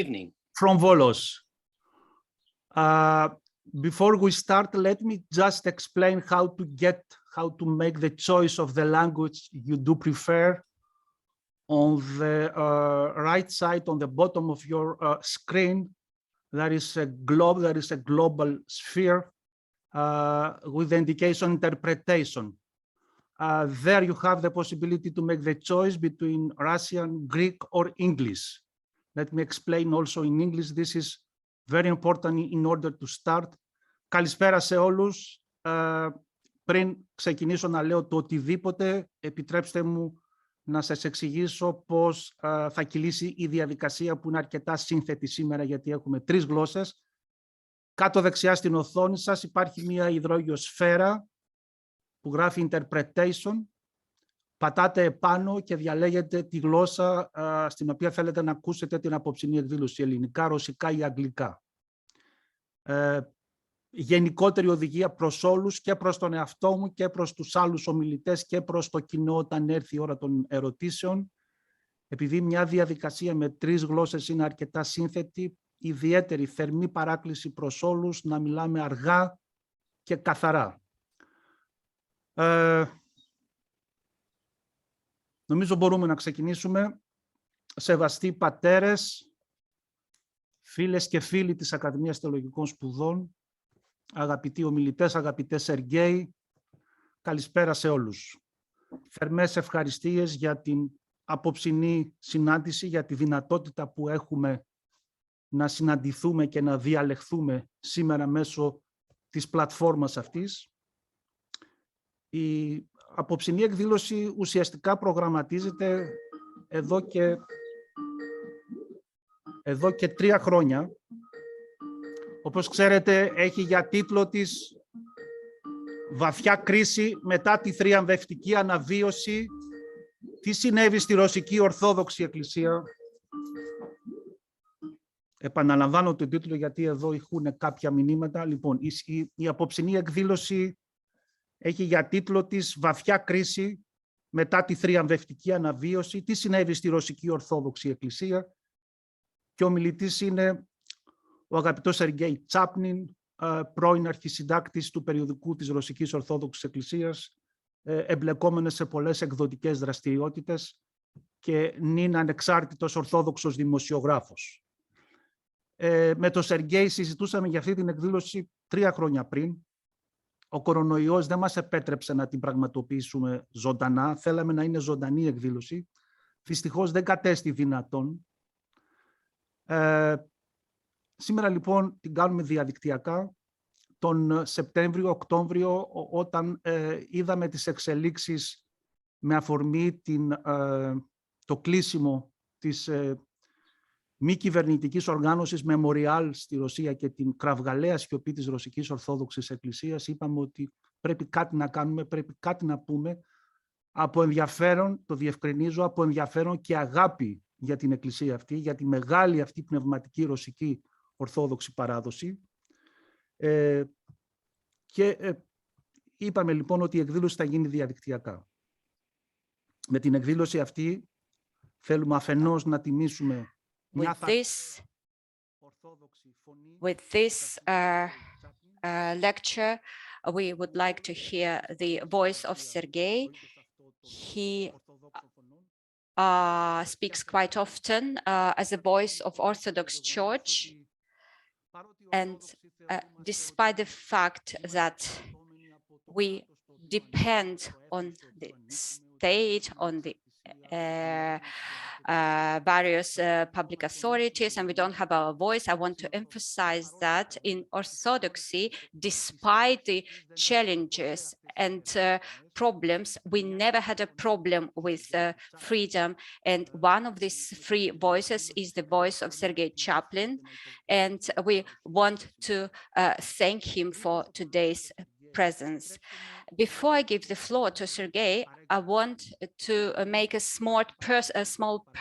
Evening. From Volos. Before we start, let me just explain how to make the choice of the language you do prefer. On the right side, on the bottom of your screen, there is a globe, there is a global sphere with the indication interpretation. There you have the possibility to make the choice between Russian, Greek, or English. Let me explain also in English. This is very important in order to start. Καλησπέρα σε όλους. Πριν ξεκινήσω να λέω το οτιδήποτε, επιτρέψτε μου να σας εξηγήσω πώς θα κυλήσει η διαδικασία που είναι αρκετά σύνθετη σήμερα, γιατί έχουμε 3 γλώσσες. Κάτω δεξιά στην οθόνη σας υπάρχει μια υδρόγειο σφαίρα που γράφει Interpretation. Πατάτε επάνω και διαλέγετε τη γλώσσα στην οποία θέλετε να ακούσετε την απόψινή εκδήλωση, ελληνικά, ρωσικά ή αγγλικά. Γενικότερη οδηγία προς όλους, και προς τον εαυτό μου και προς τους άλλους ομιλητές και προς το κοινό όταν έρθει η ώρα των ερωτήσεων. Επειδή μια διαδικασία με 3 γλώσσες είναι αρκετά σύνθετη, ιδιαίτερη θερμή παράκληση προς όλους να μιλάμε αργά και καθαρά. Νομίζω μπορούμε να ξεκινήσουμε. Σεβαστοί πατέρες, φίλες και φίλοι της Ακαδημίας Θεολογικών Σπουδών, αγαπητοί ομιλητές, αγαπητέ Σεργέη, καλησπέρα σε όλους. Θερμές ευχαριστίες για την απόψινή συνάντηση, για τη δυνατότητα που έχουμε να συναντηθούμε και να διαλεχθούμε σήμερα μέσω της πλατφόρμας αυτής. Η απόψινή εκδήλωση ουσιαστικά προγραμματίζεται εδώ και 3 χρόνια. Όπως ξέρετε, έχει για τίτλο της «Βαθιά κρίση μετά τη θριαμβευτική αναβίωση. Τι συνέβη στη Ρωσική Ορθόδοξη Εκκλησία». Επαναλαμβάνω τον τίτλο γιατί εδώ έχουν κάποια μηνύματα. Λοιπόν, η απόψινή εκδήλωση έχει για τίτλο της «Βαθιά κρίση μετά τη θριαμβευτική αναβίωση. Τι συνέβη στη Ρωσική Ορθόδοξη Εκκλησία». Και ο μιλητής είναι ο αγαπητός Σεργέη Τσάπνιν, πρώην αρχισυντάκτης του περιοδικού της Ρωσικής Ορθόδοξης Εκκλησίας, εμπλεκόμενος σε πολλές εκδοτικές δραστηριότητες και νυν ανεξάρτητος ορθόδοξος δημοσιογράφος. Με τον Σεργέη συζητούσαμε για αυτή την εκδήλωση 3 χρόνια πριν. Ο κορονοϊός δεν μας επέτρεψε να την πραγματοποιήσουμε ζωντανά. Θέλαμε να είναι ζωντανή εκδήλωση. Δυστυχώς δεν κατέστη δυνατόν. Σήμερα λοιπόν την κάνουμε διαδικτυακά. Τον Σεπτέμβριο-Οκτώβριο, όταν είδαμε τις εξελίξεις με αφορμή το κλείσιμο της μη κυβερνητικής οργάνωσης Memorial στη Ρωσία και την κραυγαλαία σιωπή της Ρωσικής Ορθόδοξης Εκκλησίας, είπαμε ότι πρέπει κάτι να κάνουμε, πρέπει κάτι να πούμε από ενδιαφέρον, το διευκρινίζω, από ενδιαφέρον και αγάπη για την Εκκλησία αυτή, για τη μεγάλη αυτή πνευματική Ρωσική Ορθόδοξη παράδοση. Είπαμε λοιπόν ότι η εκδήλωση θα γίνει διαδικτυακά. Με την εκδήλωση αυτή θέλουμε αφενός να τιμήσουμε With this lecture, we would like to hear the voice of Sergei. He speaks quite often as a voice of Orthodox Church. And despite the fact that we depend on the state, on the various public authorities, and we don't have our voice, I want to emphasize that in Orthodoxy, despite the challenges and problems, we never had a problem with freedom. And one of these 3 voices is the voice of Sergei Chaplin. And we want to thank him for today's presence. Before I give the floor to Sergei, I want to make a small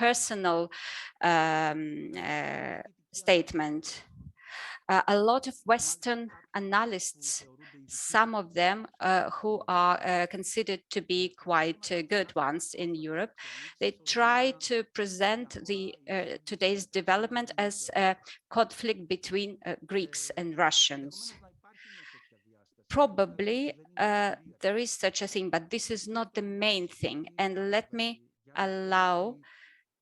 personal statement. A lot of Western analysts, some of them who are considered to be quite good ones in Europe, they try to present the today's development as a conflict between Greeks and Russians. Probably there is such a thing, but this is not the main thing. And let me allow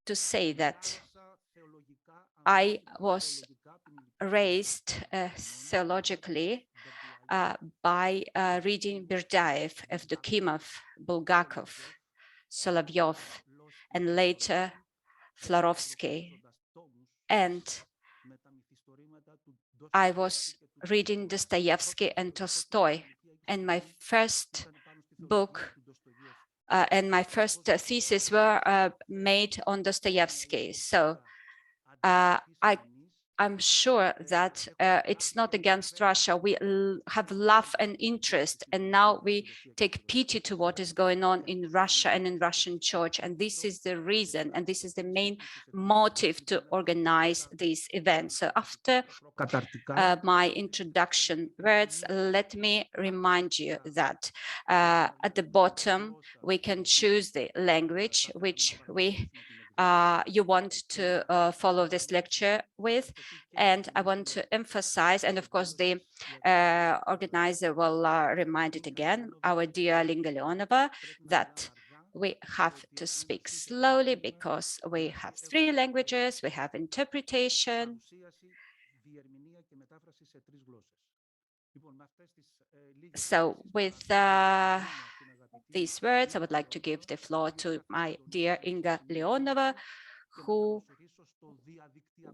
to say that I was raised theologically by reading Berdaev, Evdokimov, Bulgakov, Solovyov, and later Florovsky. And I was reading Dostoevsky and Tolstoy, and my first book and my first thesis were made on Dostoevsky. So I'm sure that it's not against Russia. We have love and interest, and now we take pity to what is going on in Russia and in Russian church. And this is the reason, and this is the main motive to organize these events. So after my introduction words, let me remind you that at the bottom, we can choose the language which you want to follow this lecture with. And I want to emphasize, and of course the organizer will remind it again, our dear Linga Leonova, that we have to speak slowly because we have 3 languages, we have interpretation. So with these words, I would like to give the floor to my dear Inga Leonova, who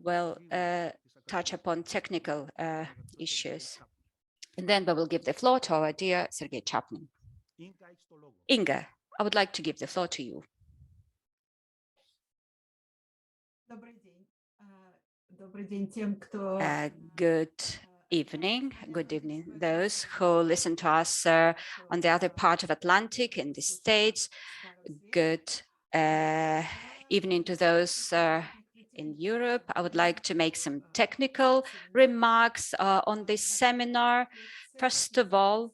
will touch upon technical issues. And then we will give the floor to our dear Sergei Chapman. Inga, I would like to give the floor to you. Good evening, those who listen to us on the other part of Atlantic in the States. Good evening to those in Europe. I would like to make some technical remarks on this seminar. First of all,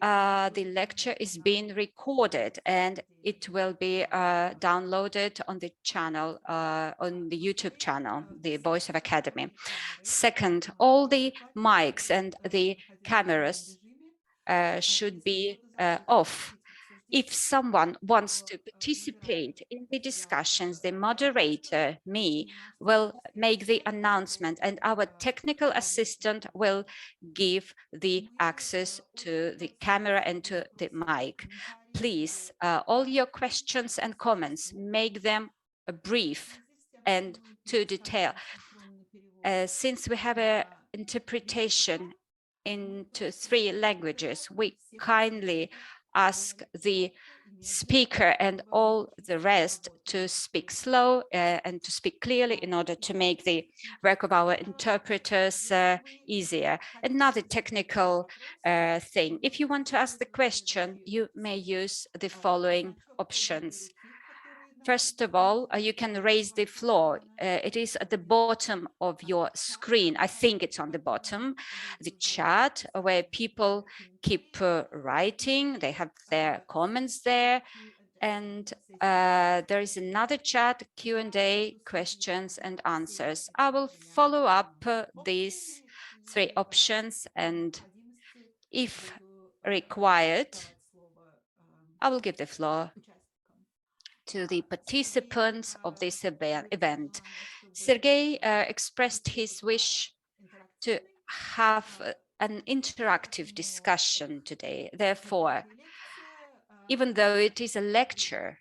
the lecture is being recorded and it will be downloaded on the channel, on the YouTube channel, the Voice of Academy. Second, all the mics and the cameras should be off. If someone wants to participate in the discussions, the moderator, me, will make the announcement and our technical assistant will give the access to the camera and to the mic. Please, all your questions and comments, make them brief and to detail. Since we have an interpretation into 3 languages, we kindly ask the speaker and all the rest to speak slow and to speak clearly in order to make the work of our interpreters easier. Another technical thing, if you want to ask the question, you may use the following options. First of all, you can raise the floor. It is at the bottom of your screen. I think it's on the bottom, the chat where people keep writing. They have their comments there. And there is another chat, Q&A, questions and answers. I will follow up these 3 options, and if required, I will give the floor to the participants of this event. Sergei expressed his wish to have an interactive discussion today. Therefore, even though it is a lecture,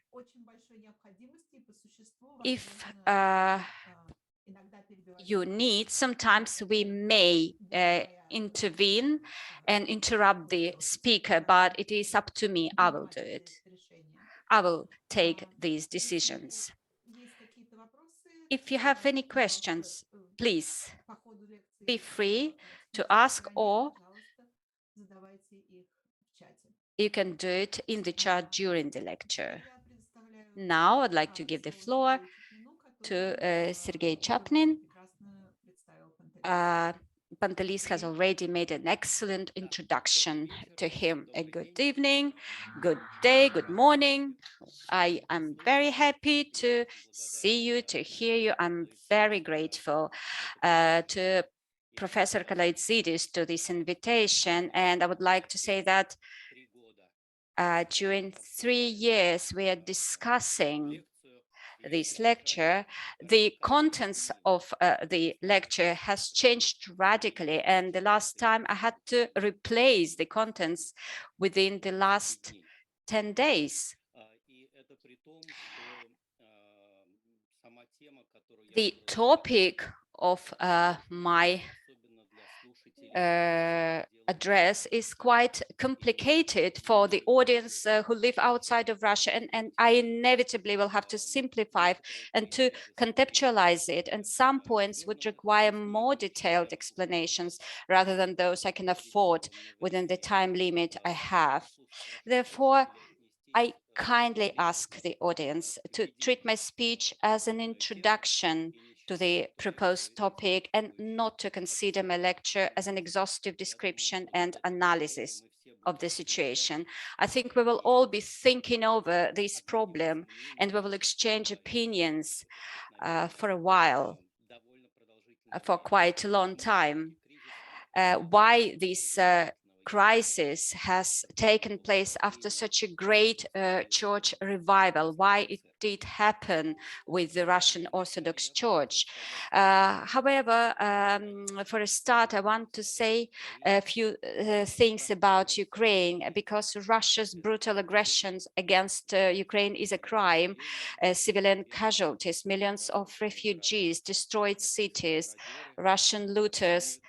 if you need, sometimes we may intervene and interrupt the speaker, but it is up to me. I will do it. I will take these decisions. If you have any questions, please be free to ask, or you can do it in the chat during the lecture. Now I'd like to give the floor to Sergei Chapman. Pantelis has already made an excellent introduction to him. A good evening, good day, good morning. I am very happy to see you, to hear you. I'm very grateful to Professor Kalaitzidis to this invitation. And I would like to say that during 3 years, we are discussing this lecture. The contents of the lecture has changed radically. And the last time I had to replace the contents within the last 10 days. The topic of my address is quite complicated for the audience who live outside of Russia, and I inevitably will have to simplify and to contextualize it, and some points would require more detailed explanations rather than those I can afford within the time limit I have. Therefore, I kindly ask the audience to treat my speech as an introduction to the proposed topic and not to consider my lecture as an exhaustive description and analysis of the situation. I think we will all be thinking over this problem and we will exchange opinions for a while, for quite a long time. Why this crisis has taken place after such a great church revival, why it did happen with the Russian Orthodox Church. However, for a start, I want to say a few things about Ukraine, because Russia's brutal aggressions against Ukraine is a crime. Civilian casualties, millions of refugees, destroyed cities, Russian looters.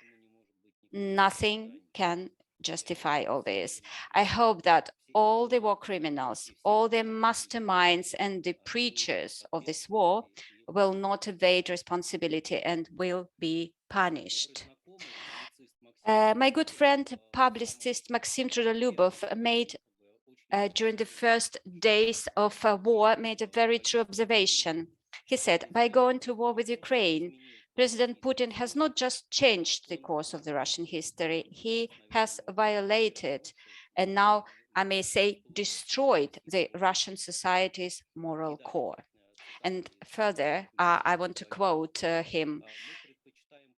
Nothing can justify all this. I hope that all the war criminals, all the masterminds and the preachers of this war will not evade responsibility and will be punished. My good friend, publicist Maxim Trudolubov made during the first days of war, made a very true observation. He said, by going to war with Ukraine, President Putin has not just changed the course of the Russian history, he has violated and now, I may say, destroyed the Russian society's moral core. And further, I want to quote him,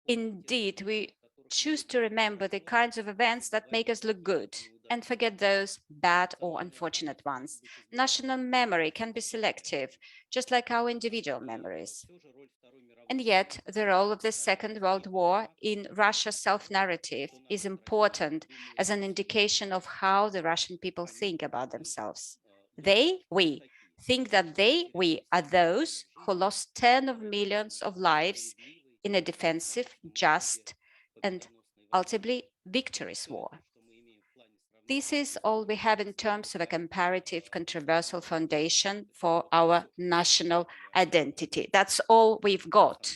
indeed, we choose to remember the kinds of events that make us look good and forget those bad or unfortunate ones. National memory can be selective, just like our individual memories. And yet, the role of the Second World War in Russia's self-narrative is important as an indication of how the Russian people think about themselves. We think that we are those who lost tens of millions of lives in a defensive, just, and ultimately victorious war. This is all we have in terms of a comparative, controversial foundation for our national identity. That's all we've got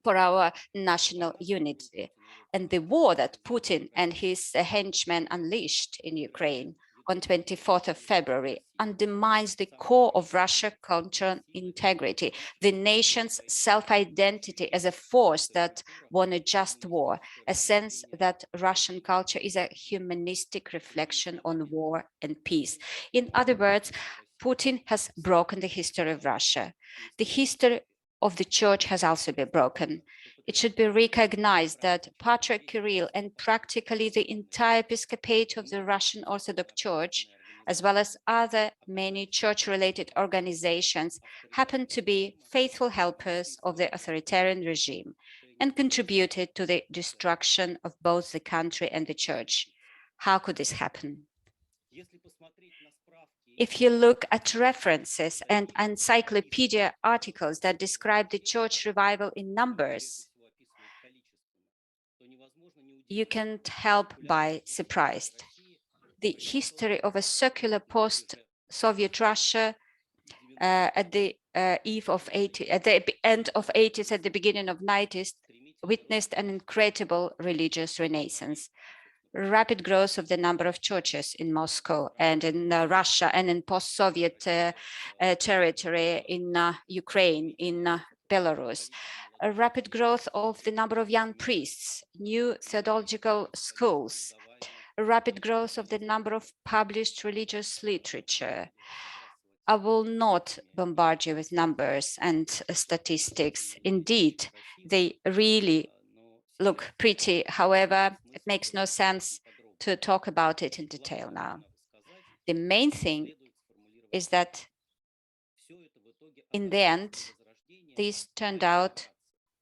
for our national unity. And the war that Putin and his henchmen unleashed in Ukraine on 24th of February undermines the core of Russia's cultural integrity, the nation's self-identity as a force that won a just war, a sense that Russian culture is a humanistic reflection on war and peace. In other words, Putin has broken the history of Russia. The history of the church has also been broken. It should be recognized that Patriarch Kirill and practically the entire episcopate of the Russian Orthodox Church, as well as other many church-related organizations, happen to be faithful helpers of the authoritarian regime and contributed to the destruction of both the country and the church. How could this happen? If you look at references and encyclopedia articles that describe the church revival in numbers, you can't help but surprised. The history of a secular post-Soviet Russia at the eve of 80, at the end of 80s, at the beginning of 90s, witnessed an incredible religious renaissance. Rapid growth of the number of churches in Moscow and in Russia and in post-Soviet territory, in Ukraine, in Belarus. a rapid growth of the number of young priests, new theological schools, a rapid growth of the number of published religious literature. I will not bombard you with numbers and statistics. Indeed, they really look pretty. However, it makes no sense to talk about it in detail now. The main thing is that in the end, this turned out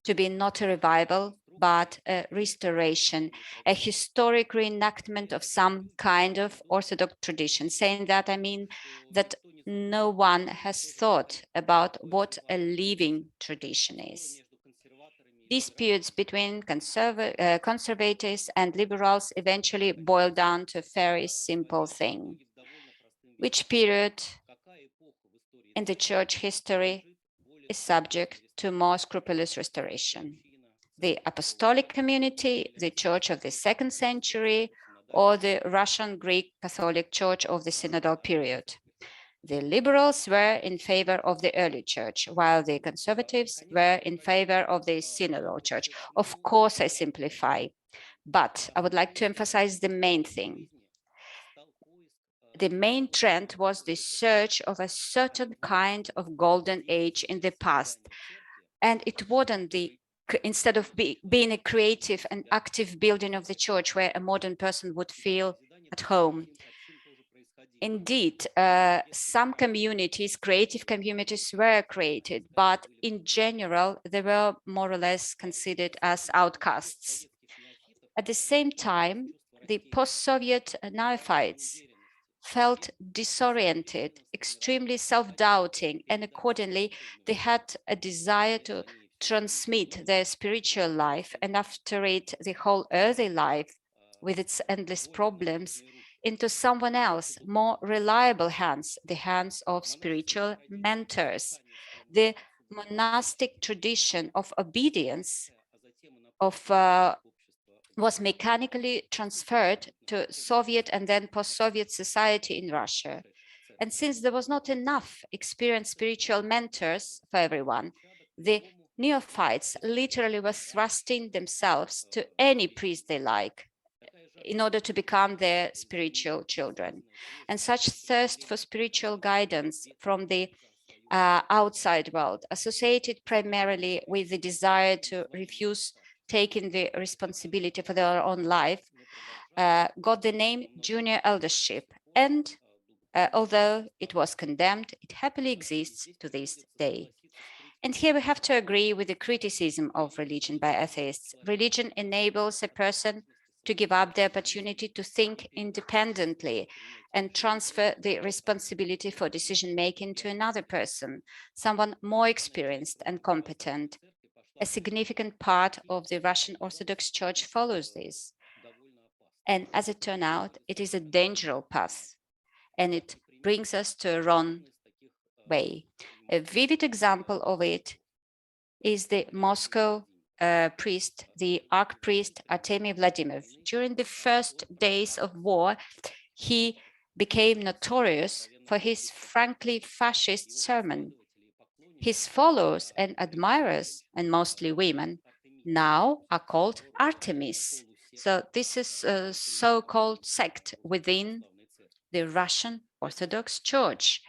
to be not a revival, but a restoration, a historic reenactment of some kind of Orthodox tradition. Saying that, I mean that no one has thought about what a living tradition is. Disputes between conservatives and liberals eventually boil down to a very simple thing. Which period in the church history is subject to more scrupulous restoration? The apostolic community, the church of the 2nd century, or the Russian Greek Catholic Church of the synodal period? The liberals were in favor of the early church, while the conservatives were in favor of the synodal church. Of course, I simplify, but I would like to emphasize the main thing. The main trend was the search of a certain kind of golden age in the past. And it wasn't instead of being a creative and active building of the church where a modern person would feel at home. Indeed, some communities, creative communities were created, but in general, they were more or less considered as outcasts. At the same time, the post-Soviet neophytes felt disoriented, extremely self-doubting, and accordingly, they had a desire to transmit their spiritual life and after it, the whole earthly life with its endless problems into someone else, more reliable hands, the hands of spiritual mentors. The monastic tradition of obedience was mechanically transferred to Soviet and then post-Soviet society in Russia. And since there was not enough experienced spiritual mentors for everyone, the neophytes literally were thrusting themselves to any priest they like in order to become their spiritual children. And such thirst for spiritual guidance from the outside world, associated primarily with the desire to refuse taking the responsibility for their own life, got the name junior eldership. And although it was condemned, it happily exists to this day. And here we have to agree with the criticism of religion by atheists. Religion enables a person to give up the opportunity to think independently and transfer the responsibility for decision-making to another person, someone more experienced and competent. A significant part of the Russian Orthodox Church follows this. And as it turned out, it is a dangerous path, and it brings us to a wrong way. A vivid example of it is the Moscow priest, the archpriest Artemy Vladimir. During the first days of war, he became notorious for his frankly fascist sermon. His followers and admirers, and mostly women, now are called Artemis. So this is a so-called sect within the Russian Orthodox Church.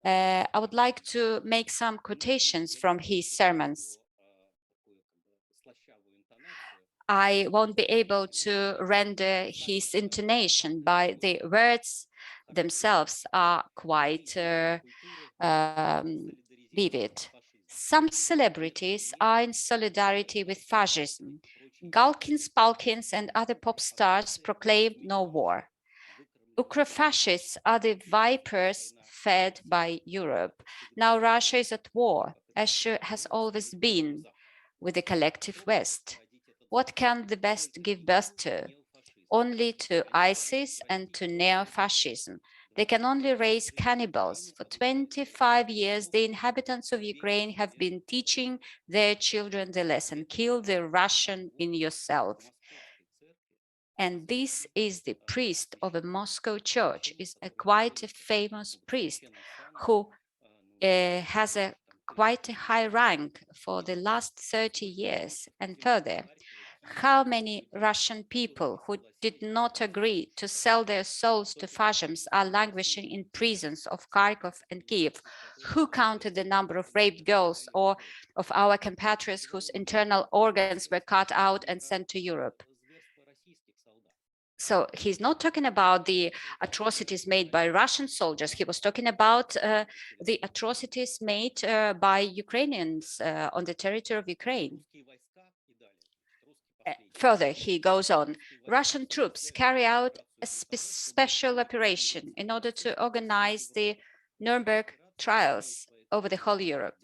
I would like to make some quotations from his sermons. I won't be able to render his intonation, but the words themselves are quite vivid. Some celebrities are in solidarity with fascism. Galkins, Palkins, and other pop stars proclaim no war. Ukro-fascists are the vipers fed by Europe. Now Russia is at war, as she has always been, with the collective West. What can the West give birth to? Only to ISIS and to neo-fascism. They can only raise cannibals. For 25 years, the inhabitants of Ukraine have been teaching their children the lesson, kill the Russian in yourself. And this is the priest of a Moscow church, is quite a famous priest who has a quite a high rank for the last 30 years and further. How many Russian people who did not agree to sell their souls to fascism are languishing in prisons of Kharkov and Kiev? Who counted the number of raped girls or of our compatriots whose internal organs were cut out and sent to Europe? So he's not talking about the atrocities made by Russian soldiers. He was talking about the atrocities made by Ukrainians on the territory of Ukraine. Further, he goes on, Russian troops carry out a special operation in order to organize the Nuremberg trials over the whole Europe.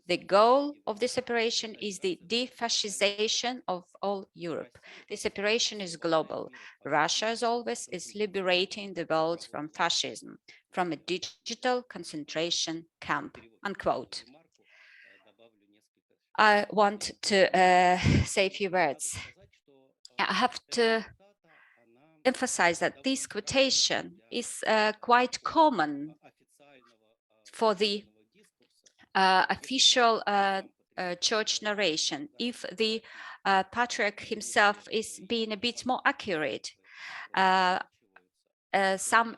The goal of this operation is the defascization of all Europe. This operation is global. Russia, as always, is liberating the world from fascism, from a digital concentration camp, unquote. I want to say a few words. I have to emphasize that this quotation is quite common for the official church narration. If the patriarch himself is being a bit more accurate, some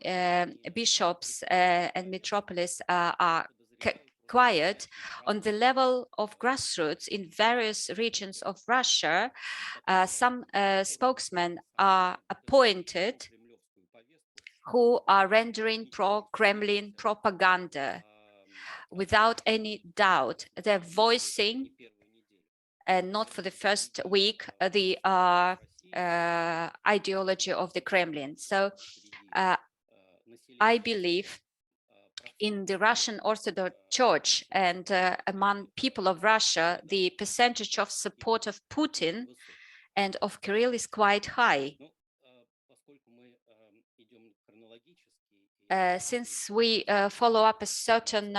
bishops and metropolis are quiet on the level of grassroots in various regions of Russia. Some spokesmen are appointed who are rendering pro-Kremlin propaganda without any doubt. They're voicing, and not for the first week, the ideology of the Kremlin. So I believe in the Russian Orthodox Church and among people of Russia, the percentage of support of Putin and of Kirill is quite high. Since we follow up a certain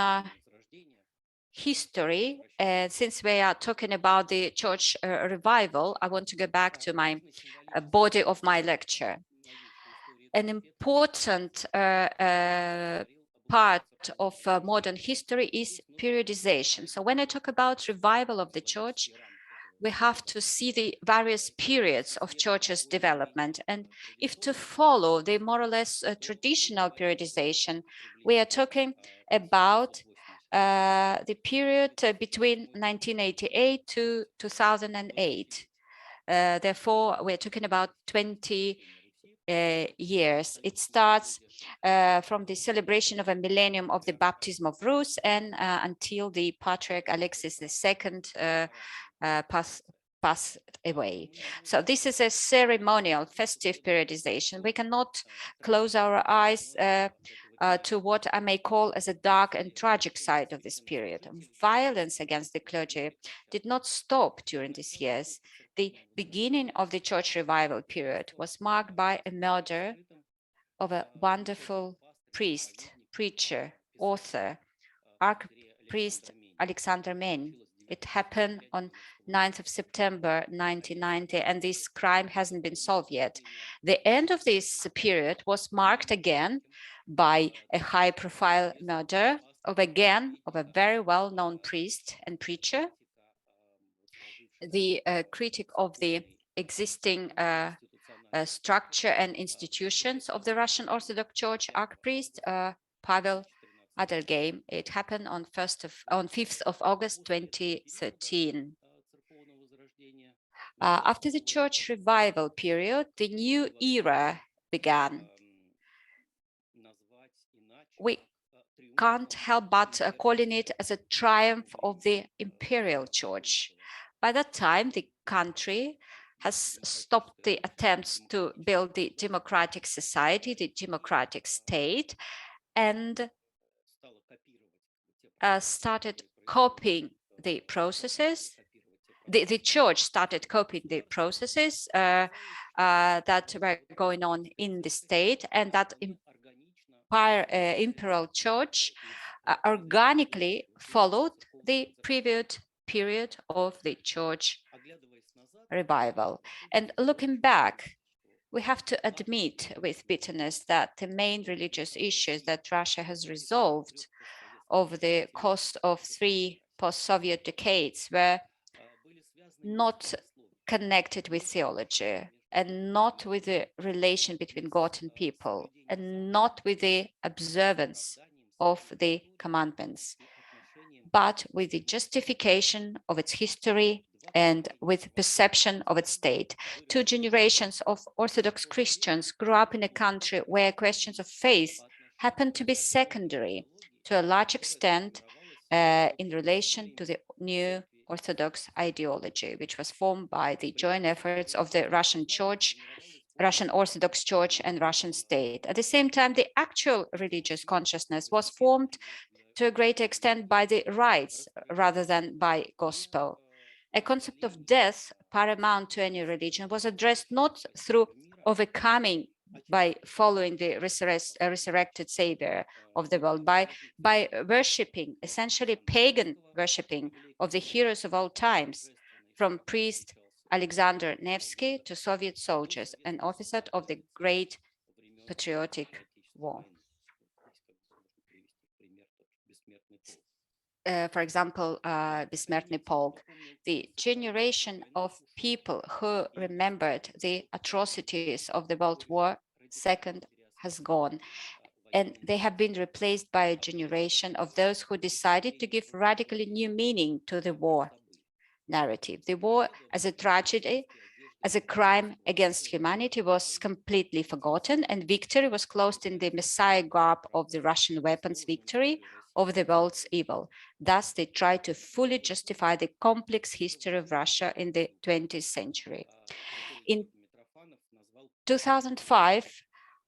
history, since we are talking about the church revival, I want to go back to my body of my lecture. An important part of modern history is periodization. So when I talk about revival of the church, we have to see the various periods of church's development. And if to follow the more or less traditional periodization, we are talking about the period between 1988 to 2008. Therefore, we're talking about 20 years. It starts from the celebration of a millennium of the baptism of Rus and until the Patriarch Alexis II passed away. So this is a ceremonial, festive periodization. We cannot close our eyes to what I may call as a dark and tragic side of this period. Violence against the clergy did not stop during these years. The beginning of the church revival period was marked by a murder of a wonderful priest, preacher, author, archpriest Alexander Mein. It happened on 9th of September 1990, and this crime hasn't been solved yet. The end of this period was marked again by a high-profile murder of a very well-known priest and preacher. The critic of the existing structure and institutions of the Russian Orthodox Church, archpriest Pavel Adelgeim. It happened on 5th of August 2013. After the church revival period, the new era began. We can't help but calling it as a triumph of the imperial church. By that time, the country has stopped the attempts to build the democratic society, the democratic state, and started copying the processes. The church started copying the processes that were going on in the state, and that imperial church organically followed the previous period of the church revival. And looking back, we have to admit with bitterness that the main religious issues that Russia has resolved over the course of 3 post-Soviet decades were not connected with theology and not with the relation between God and people and not with the observance of the commandments, but with the justification of its history and with perception of its state. Two generations of Orthodox Christians grew up in a country where questions of faith happened to be secondary to a large extent in relation to the new Orthodox ideology, which was formed by the joint efforts of the Russian Church, Russian Orthodox Church, and Russian state. At the same time, the actual religious consciousness was formed to a great extent by the rites rather than by gospel. A concept of death paramount to any religion was addressed not through overcoming by following the resurrected savior of the world, by worshipping, essentially pagan worshipping of the heroes of all times, from priest Alexander Nevsky to Soviet soldiers, an officer of the Great Patriotic War. For example, Бессмертный Polk, the generation of people who remembered the atrocities of the World War II has gone, and they have been replaced by a generation of those who decided to give radically new meaning to the war narrative. The war as a tragedy, as a crime against humanity was completely forgotten, and victory was closed in the Messiah garb of the Russian weapons victory over the world's evil. Thus, they tried to fully justify the complex history of Russia in the 20th century. In 2005,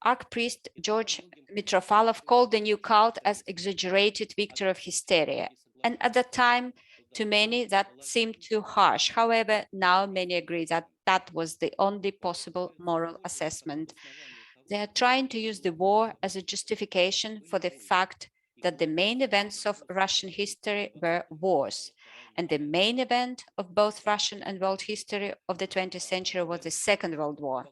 Archpriest George Mitrofanov called the new cult as exaggerated victory of hysteria. And at that time, to many, that seemed too harsh. However, now many agree that that was the only possible moral assessment. They are trying to use the war as a justification for the fact that the main events of Russian history were wars. And the main event of both Russian and world history of the 20th century was the Second World War.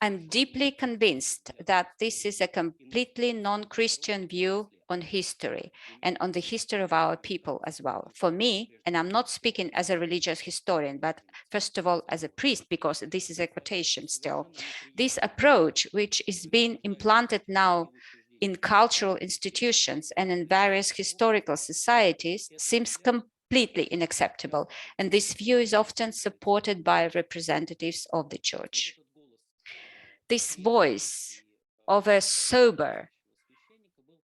I'm deeply convinced that this is a completely non-Christian view on history and on the history of our people as well. For me, and I'm not speaking as a religious historian, but first of all as a priest, because this is a quotation still, this approach, which is being implanted now in cultural institutions and in various historical societies, seems completely unacceptable. And this view is often supported by representatives of the church. This voice of a sober,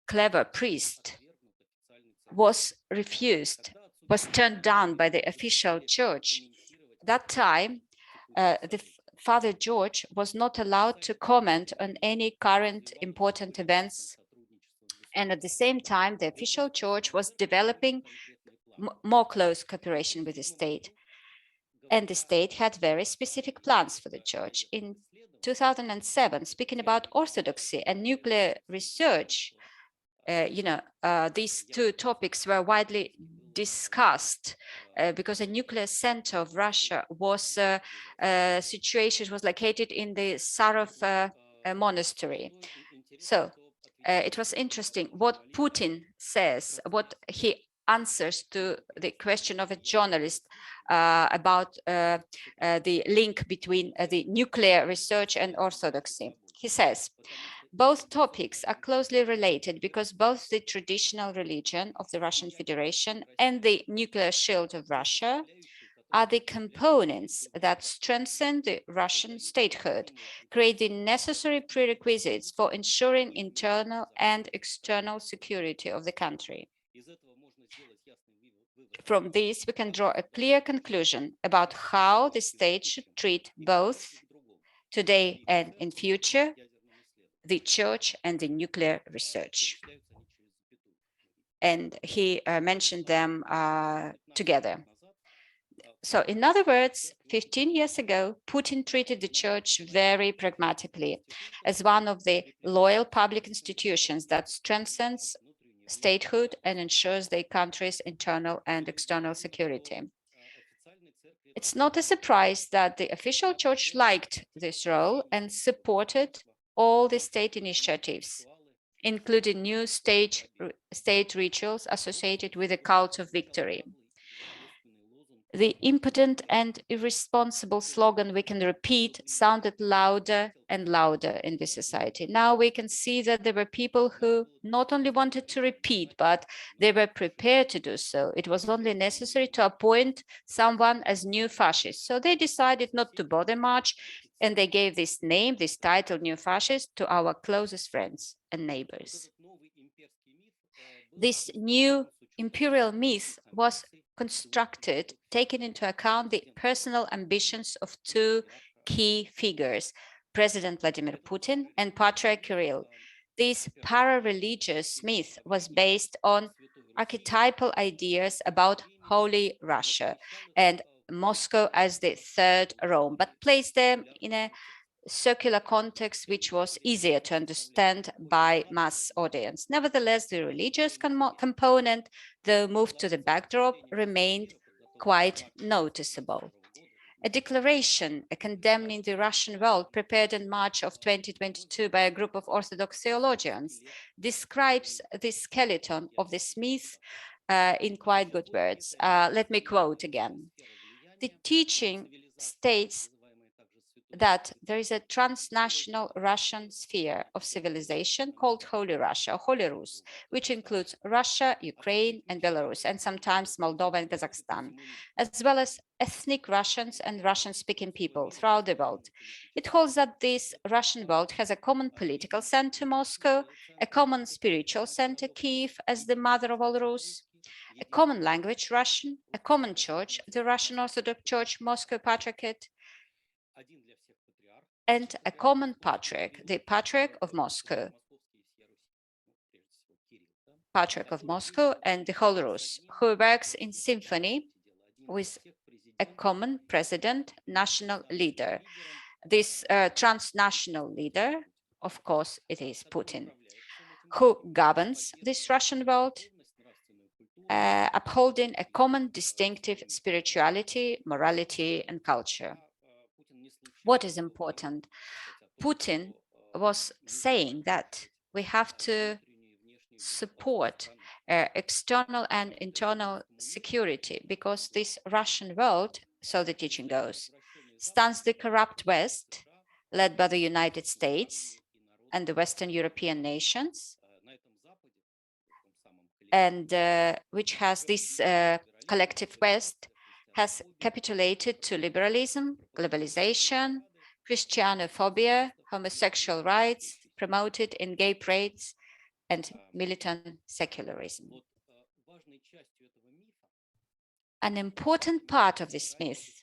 clever priest was refused, was turned down by the official church. That time, the Father George was not allowed to comment on any current important events. And at the same time, the official church was developing more close cooperation with the state. And the state had very specific plans for the church. In 2007, speaking about orthodoxy and nuclear research, these two topics were widely discussed because a nuclear center of Russia was situated, was located in the Sarov monastery. So it was interesting what Putin says, what he answers to the question of a journalist about the link between the nuclear research and orthodoxy. He says, both topics are closely related because both the traditional religion of the Russian Federation and the nuclear shield of Russia are the components that strengthen the Russian statehood, create the necessary prerequisites for ensuring internal and external security of the country. From this, we can draw a clear conclusion about how the state should treat both today and in future, the church and the nuclear research. And he mentioned them together. So in other words, 15 years ago, Putin treated the church very pragmatically as one of the loyal public institutions that strengthens statehood and ensures the country's internal and external security. It's not a surprise that the official church liked this role and supported all the state initiatives including new state rituals associated with the cult of victory. The impotent and irresponsible slogan we can repeat sounded louder and louder in the society. Now we can see that there were people who not only wanted to repeat, but they were prepared to do so. It was only necessary to appoint someone as new fascist. So they decided not to bother much, and they gave this name, this title, new fascist, to our closest friends and neighbors. This new imperial myth was constructed, taking into account the personal ambitions of two key figures, President Vladimir Putin and Patriarch Kirill. This para-religious myth was based on archetypal ideas about Holy Russia and Moscow as the third Rome, but placed them in a circular context which was easier to understand by mass audience. Nevertheless, the religious component, though moved to the backdrop, remained quite noticeable. A declaration condemning the Russian world prepared in March of 2022 by a group of Orthodox theologians describes the skeleton of this myth in quite good words. Let me quote again. The teaching states that there is a transnational Russian sphere of civilization called Holy Russia, Holy Rus, which includes Russia, Ukraine, and Belarus, and sometimes Moldova and Kazakhstan, as well as ethnic Russians and Russian-speaking people throughout the world. It holds that this Russian world has a common political center, Moscow, a common spiritual center, Kiev, as the mother of all Rus, a common language, Russian, a common church, the Russian Orthodox Church, Moscow Patriarchate, and a common patriarch, the Patriarch of Moscow, and the Holy Rus, who works in symphony with a common president, national leader. This transnational leader, of course, it is Putin, who governs this Russian world, upholding a common distinctive spirituality, morality, and culture. What is important? Putin was saying that we have to support external and internal security because this Russian world, so the teaching goes, stands the corrupt West, led by the United States and the Western European nations, and which has this collective West has capitulated to liberalism, globalization, Christianophobia, homosexual rights promoted in gay parades, and militant secularism. An important part of this myth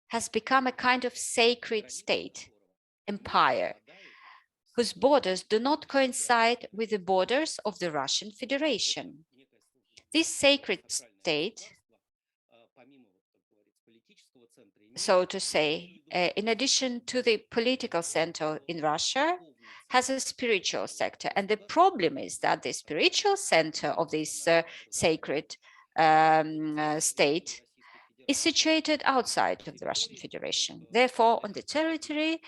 has become a kind of sacred state, empire, whose borders do not coincide with the borders of the Russian Federation. This sacred state, so to say, in addition to the political center in Russia, has a spiritual sector. And the problem is that the spiritual center of this sacred state is situated outside of the Russian Federation, therefore on the territory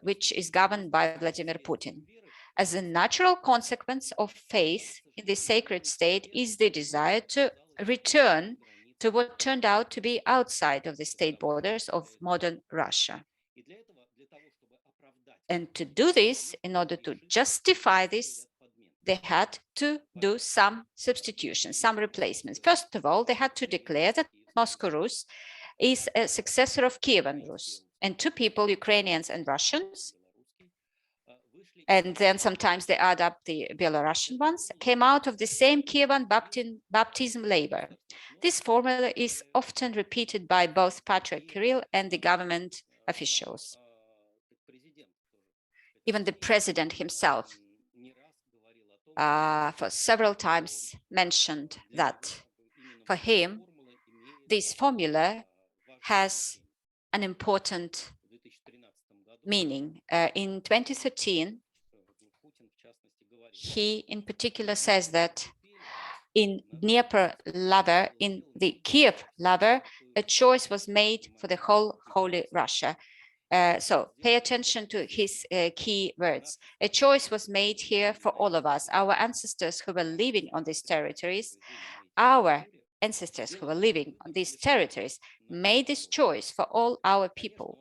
which is governed by Vladimir Putin. As a natural consequence of faith in the sacred state is the desire to return to what turned out to be outside of the state borders of modern Russia. And to do this, in order to justify this, they had to do some substitutions, some replacements. First of all, they had to declare that Moscow Rus is a successor of Kievan Rus, and two people, Ukrainians and Russians, and then sometimes they add up the Belarusian ones, came out of the same Kievan baptism labor. This formula is often repeated by both Patriarch Kirill and the government officials. Even the president himself for several times mentioned that for him, this formula has an important meaning. In 2013, he in particular says that in Dnieper Laver, in the Kiev Laver, a choice was made for the whole Holy Russia. So pay attention to his key words. A choice was made here for all of us, our ancestors who were living on these territories. Our ancestors who were living on these territories made this choice for all our people.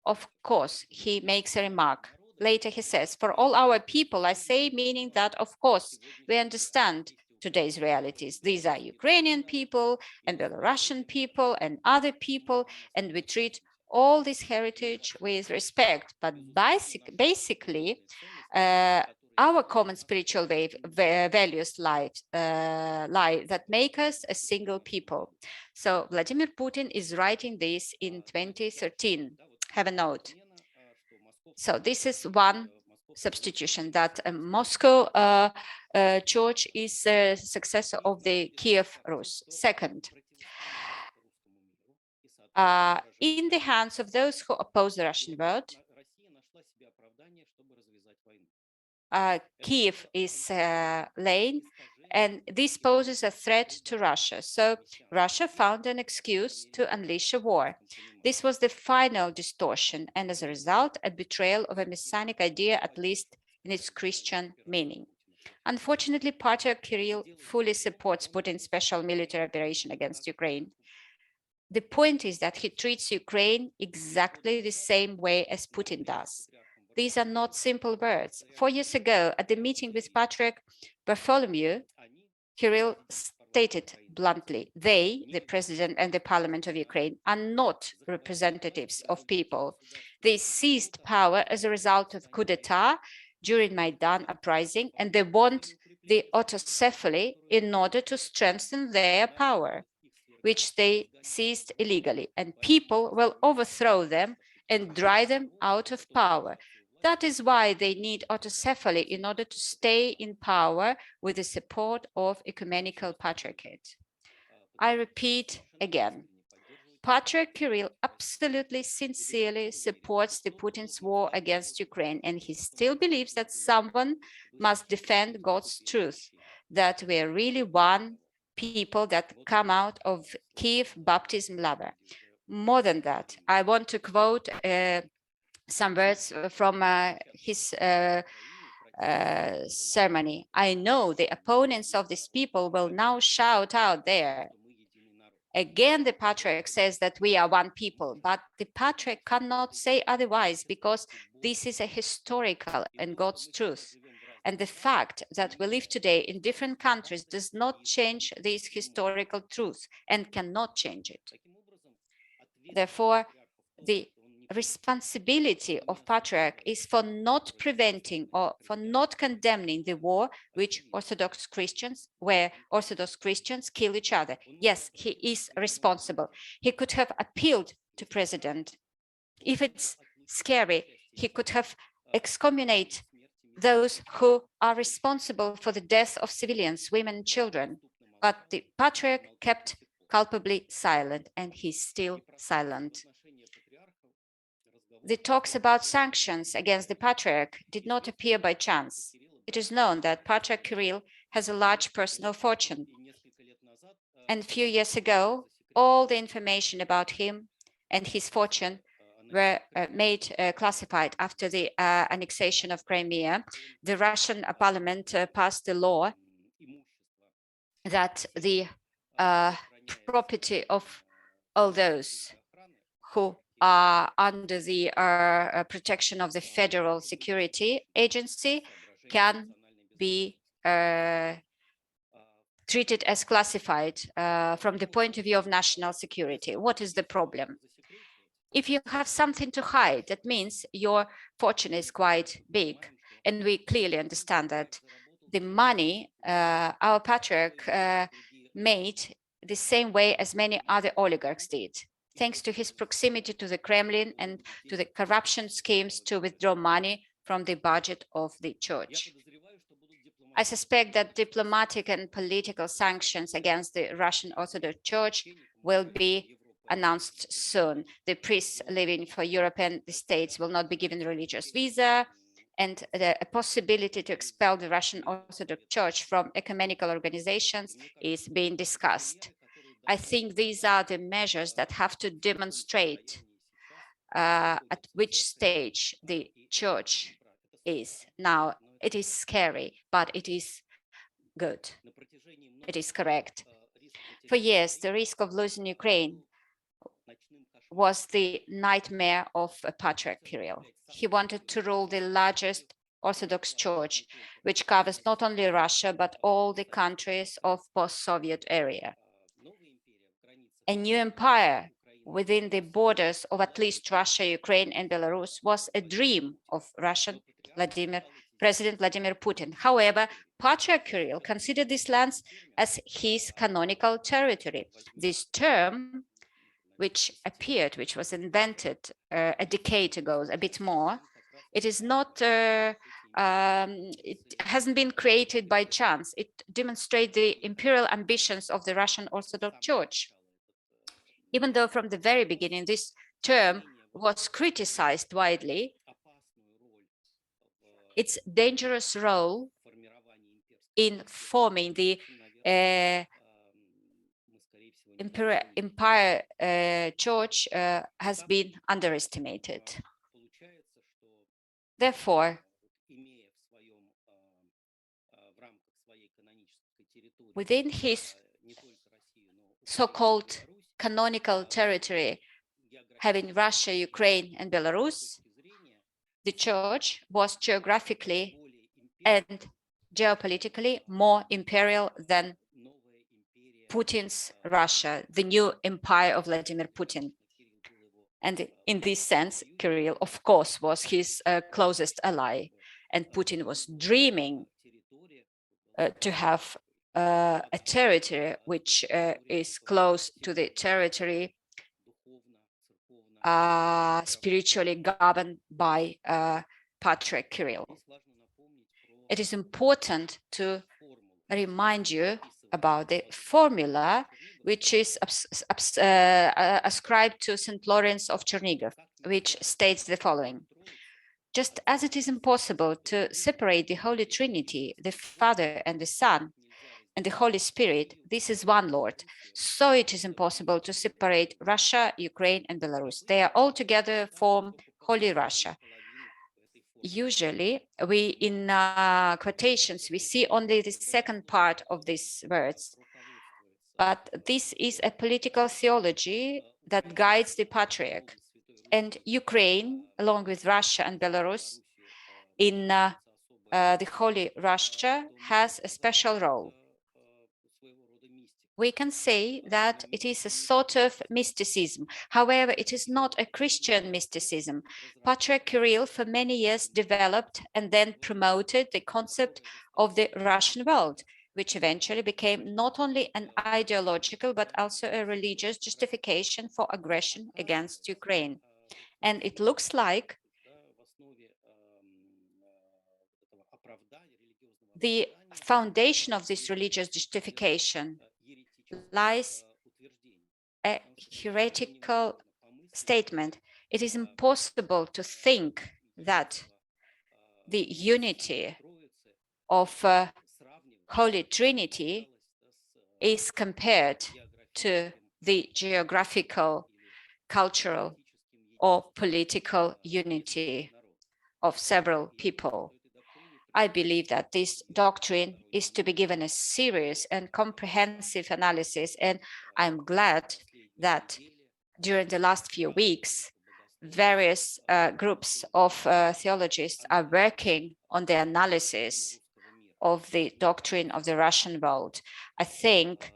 Of course, he makes a remark. Later he says, for all our people, I say, meaning that, of course, we understand today's realities. These are Ukrainian people and Belarusian people and other people, and we treat all this heritage with respect. But basically, our common spiritual values lie that make us a single people. So Vladimir Putin is writing this in 2013. Have a note. So this is one substitution, that Moscow Church is a successor of the Kiev Rus. Second, in the hands of those who oppose the Russian world, Kiev is laying, and this poses a threat to Russia. So Russia found an excuse to unleash a war. This was the final distortion, and as a result, a betrayal of a messianic idea, at least in its Christian meaning. Unfortunately, Patriarch Kirill fully supports Putin's special military operation against Ukraine. The point is that he treats Ukraine exactly the same way as Putin does. These are not simple words. 4 years ago, at the meeting with Patriarch Bartholomew, Kirill stated bluntly, they, the president and the parliament of Ukraine, are not representatives of people. They seized power as a result of coup d'etat during Maidan uprising, and they want the autocephaly in order to strengthen their power, which they seized illegally, and people will overthrow them and drive them out of power. That is why they need autocephaly in order to stay in power with the support of ecumenical patriarchate. I repeat again, Patriarch Kirill absolutely sincerely supports the Putin's war against Ukraine, and he still believes that someone must defend God's truth, that we are really one people that come out of Kiev baptism laver. More than that, I want to quote some words from his ceremony. I know the opponents of these people will now shout out there. Again, the Patriarch says that we are one people, but the Patriarch cannot say otherwise because this is a historical and God's truth. And the fact that we live today in different countries does not change this historical truth and cannot change it. Therefore, the responsibility of Patriarch is for not preventing or for not condemning the war where Orthodox Christians kill each other. Yes, he is responsible. He could have appealed to president. If it's scary, he could have excommunicated those who are responsible for the death of civilians, women, and children. But the Patriarch kept culpably silent, and he's still silent. The talks about sanctions against the Patriarch did not appear by chance. It is known that Patriarch Kirill has a large personal fortune. And a few years ago, all the information about him and his fortune were made classified after the annexation of Crimea. The Russian parliament passed a law that the property of all those who are under the protection of the Federal Security Agency can be treated as classified from the point of view of national security. What is the problem? If you have something to hide, that means your fortune is quite big. And we clearly understand that the money our Patriarch made the same way as many other oligarchs did, thanks to his proximity to the Kremlin and to the corruption schemes to withdraw money from the budget of the church. I suspect that diplomatic and political sanctions against the Russian Orthodox Church will be announced soon. The priests living for European states will not be given religious visa, and the possibility to expel the Russian Orthodox Church from ecumenical organizations is being discussed. I think these are the measures that have to demonstrate at which stage the church is now. It is scary, but it is good. It is correct. For years, the risk of losing Ukraine was the nightmare of Patriarch Kirill. He wanted to rule the largest Orthodox Church, which covers not only Russia, but all the countries of post-Soviet area. A new empire within the borders of at least Russia, Ukraine, and Belarus was a dream of President Vladimir Putin. However, Patriarch Kirill considered these lands as his canonical territory. This term, which was invented a decade ago, a bit more, it is not, it hasn't been created by chance. It demonstrates the imperial ambitions of the Russian Orthodox Church. Even though from the very beginning this term was criticized widely, its dangerous role in forming the empire church has been underestimated. Therefore, within his so-called canonical territory, having Russia, Ukraine, and Belarus, the church was geographically and geopolitically more imperial than Putin's Russia, the new empire of Vladimir Putin. And in this sense, Kirill, of course, was his closest ally. And Putin was dreaming to have a territory which is close to the territory spiritually governed by Patriarch Kirill. It is important to remind you about the formula which is ascribed to St. Lawrence of Chernihiv, which states the following: just as it is impossible to separate the Holy Trinity, the Father and the Son, and the Holy Spirit, this is one Lord, so it is impossible to separate Russia, Ukraine, and Belarus. They are all together form Holy Russia. Usually, we in quotations, we see only the second part of these words, but this is a political theology that guides the Patriarch. And Ukraine, along with Russia and Belarus, in the Holy Russia, has a special role. We can say that it is a sort of mysticism. However, it is not a Christian mysticism. Patriarch Kirill for many years developed and then promoted the concept of the Russian world, which eventually became not only an ideological, but also a religious justification for aggression against Ukraine. And it looks like the foundation of this religious justification lies a heretical statement. It is impossible to think that the unity of Holy Trinity is compared to the geographical, cultural, or political unity of several people. I believe that this doctrine is to be given a serious and comprehensive analysis, and I'm glad that during the last few weeks, various groups of theologians are working on the analysis of the doctrine of the Russian world. I think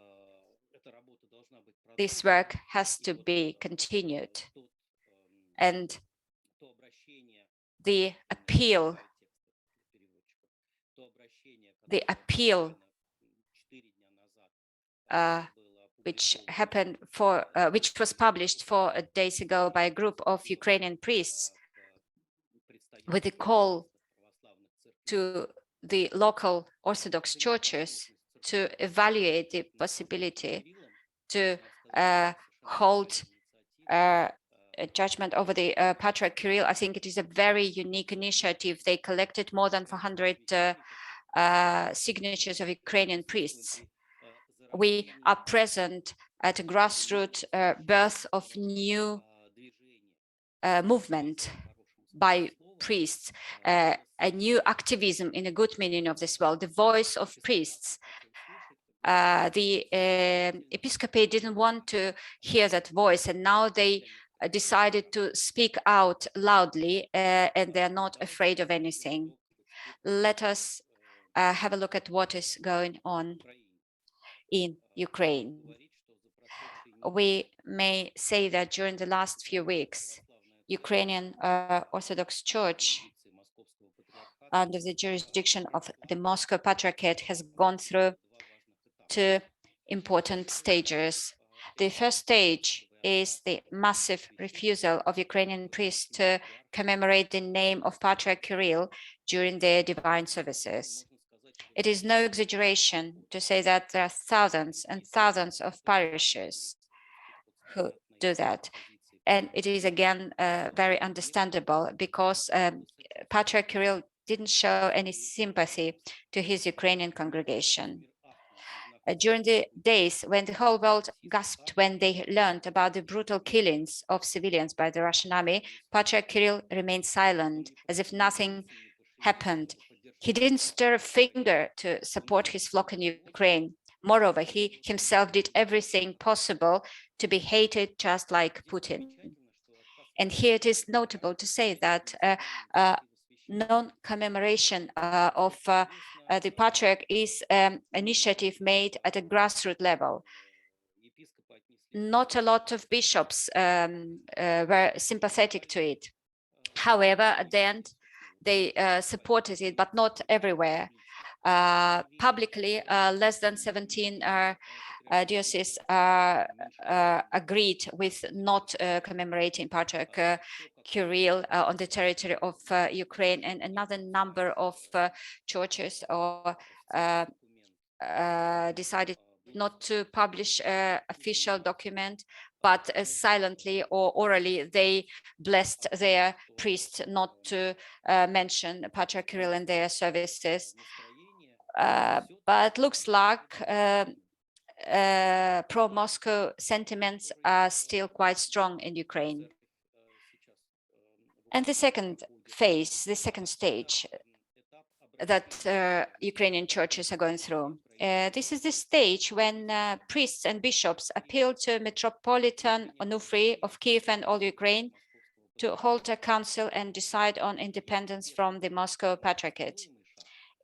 this work has to be continued, and the appeal which happened which was published 4 days ago by a group of Ukrainian priests with a call to the local Orthodox churches to evaluate the possibility to hold a judgment over the Patriarch Kirill. I think it is a very unique initiative. They collected more than 400 signatures of Ukrainian priests. We are present at a grassroots birth of new movement by priests, a new activism in a good meaning of this word, the voice of priests. The episcopate didn't want to hear that voice, and now they decided to speak out loudly, and they're not afraid of anything. Let us have a look at what is going on in Ukraine. We may say that during the last few weeks, Ukrainian Orthodox Church, under the jurisdiction of the Moscow Patriarchate, has gone through two important stages. The first stage is the massive refusal of Ukrainian priests to commemorate the name of Patriarch Kirill during their divine services. It is no exaggeration to say that there are thousands and thousands of parishes who do that. And it is again very understandable, because Patriarch Kirill didn't show any sympathy to his Ukrainian congregation. During the days when the whole world gasped when they learned about the brutal killings of civilians by the Russian army, Patriarch Kirill remained silent, as if nothing happened. He didn't stir a finger to support his flock in Ukraine. Moreover, he himself did everything possible to be hated just like Putin. And here it is notable to say that non-commemoration of the Patriarch is an initiative made at a grassroots level. Not a lot of bishops were sympathetic to it. However, at the end, they supported it, but not everywhere. Publicly, less than 17 dioceses agreed with not commemorating Patriarch Kirill on the territory of Ukraine, and another number of churches decided not to publish an official document, but silently or orally they blessed their priests not to mention Patriarch Kirill in their services. But looks like pro-Moscow sentiments are still quite strong in Ukraine. And the second phase, the second stage that Ukrainian churches are going through. This is the stage when priests and bishops appeal to Metropolitan Onufry of Kiev and all Ukraine to hold a council and decide on independence from the Moscow Patriarchate.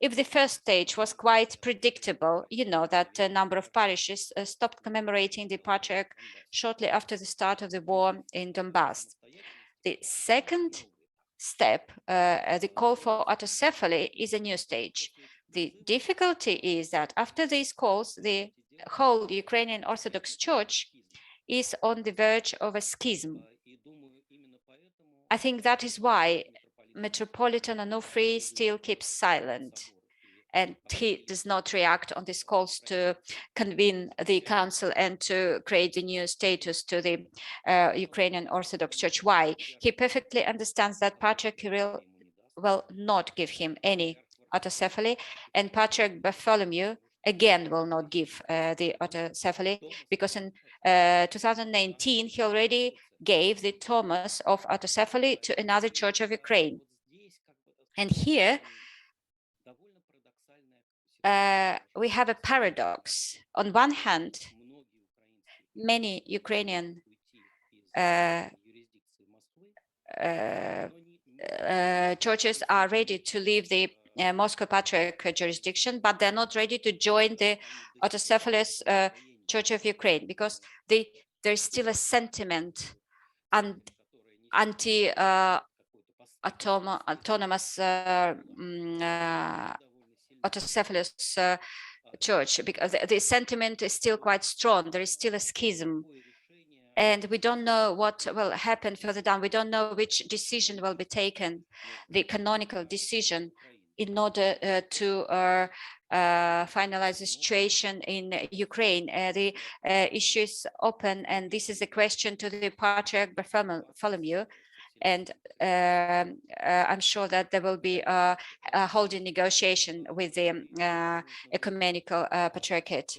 If the first stage was quite predictable, you know that a number of parishes stopped commemorating the Patriarch shortly after the start of the war in Donbass. The second step, the call for autocephaly, is a new stage. The difficulty is that after these calls, the whole Ukrainian Orthodox Church is on the verge of a schism. I think that is why Metropolitan Onufry still keeps silent, and he does not react on these calls to convene the council and to create the new status to the Ukrainian Orthodox Church. Why? He perfectly understands that Patriarch Kirill will not give him any autocephaly, and Patriarch Bartholomew again will not give the autocephaly, because in 2019 he already gave the Thomas of autocephaly to another church of Ukraine. And here we have a paradox. On one hand, many Ukrainian churches are ready to leave the Moscow Patriarch jurisdiction, but they're not ready to join the autocephalous Church of Ukraine, because there's still a sentiment anti-autonomous autocephalous church, because the sentiment is still quite strong. There is still a schism, and we don't know what will happen further down. We don't know which decision will be taken, the canonical decision, in order to finalize the situation in Ukraine. The issue is open, and this is a question to the Patriarch Bartholomew. And I'm sure that there will be a holding negotiation with the ecumenical patriarchate.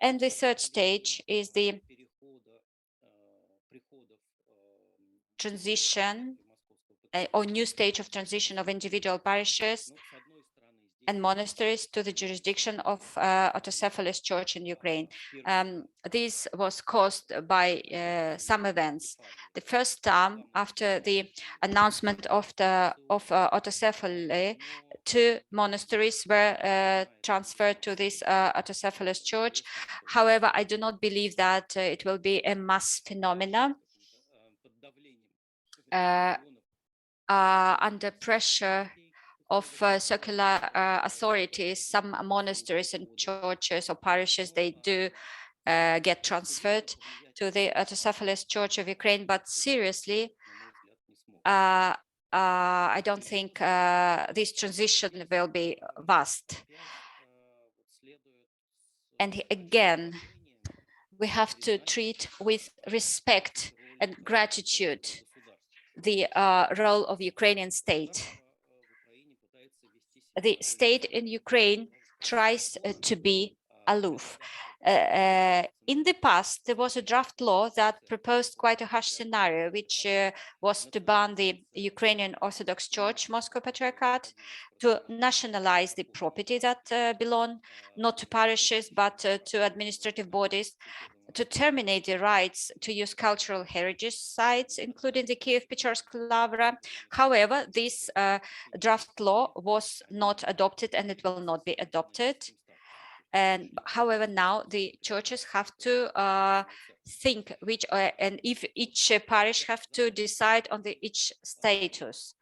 And the third stage is the transition or new stage of transition of individual parishes and monasteries to the jurisdiction of Autocephalous Church in Ukraine. This was caused by some events. The first time after the announcement of Autocephaly, 2 monasteries were transferred to this Autocephalous Church. However, I do not believe that it will be a mass phenomenon. Under pressure of secular authorities, some monasteries and churches or parishes, they do get transferred to the Autocephalous Church of Ukraine. But seriously, I don't think this transition will be vast. And again, we have to treat with respect and gratitude the role of Ukrainian state. The state in Ukraine tries to be aloof. In the past, there was a draft law that proposed quite a harsh scenario, which was to ban the Ukrainian Orthodox Church, Moscow Patriarchate, to nationalize the property that belong not to parishes, but to administrative bodies, to terminate the rights to use cultural heritage sites, including the Kiev-Pечorsk Lavra. However, this draft law was not adopted and it will not be adopted. And however, now the churches have to think which, and if each parish have to decide on each status.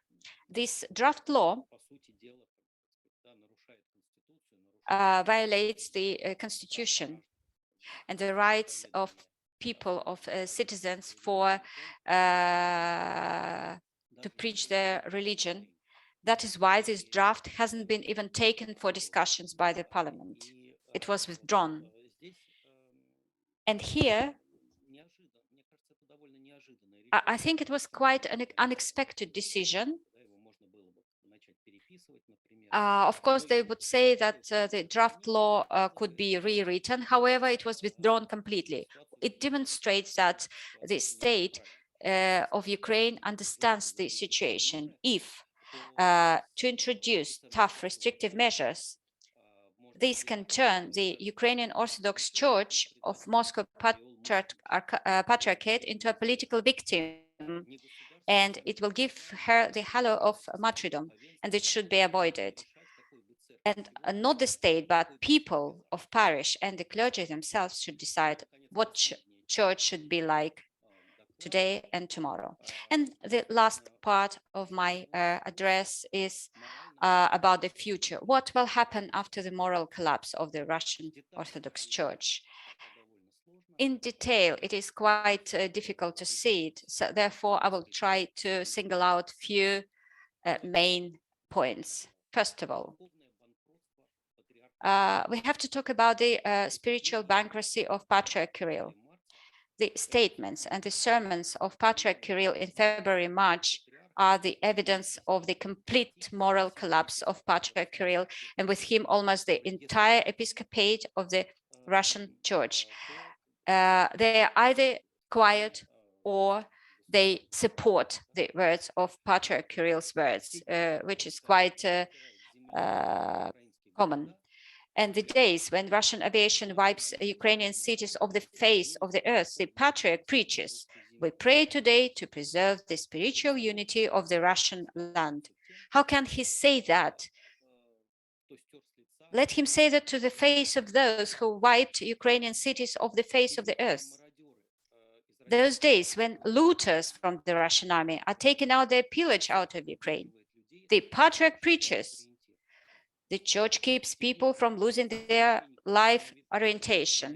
This draft law violates the constitution and the rights of people, of citizens for to preach their religion. That is why this draft hasn't been even taken for discussions by the parliament. It was withdrawn. And here, I think it was quite an unexpected decision. Of course, they would say that the draft law could be rewritten. However, it was withdrawn completely. It demonstrates that the state of Ukraine understands the situation. If to introduce tough restrictive measures, this can turn the Ukrainian Orthodox Church of Moscow Patriarchate into a political victim, and it will give her the halo of martyrdom, and it should be avoided. And not the state, but people of parish and the clergy themselves should decide what church should be like today and tomorrow. And the last part of my address is about the future. What will happen after the moral collapse of the Russian Orthodox Church? In detail, it is quite difficult to see it. So therefore, I will try to single out few main points. First of all, we have to talk about the spiritual bankruptcy of Patriarch Kirill. The statements and the sermons of Patriarch Kirill in February, March are the evidence of the complete moral collapse of Patriarch Kirill, and with him almost the entire episcopate of the Russian Church. They are either quiet or they support the words of Patriarch Kirill's words, which is quite common. And the days when Russian aviation wipes Ukrainian cities off the face of the earth, the Patriarch preaches, "We pray today to preserve the spiritual unity of the Russian land." How can he say that? Let him say that to the face of those who wiped Ukrainian cities off the face of the earth. Those days when looters from the Russian army are taking out their pillage out of Ukraine. The Patriarch preaches, the church keeps people from losing their life orientation.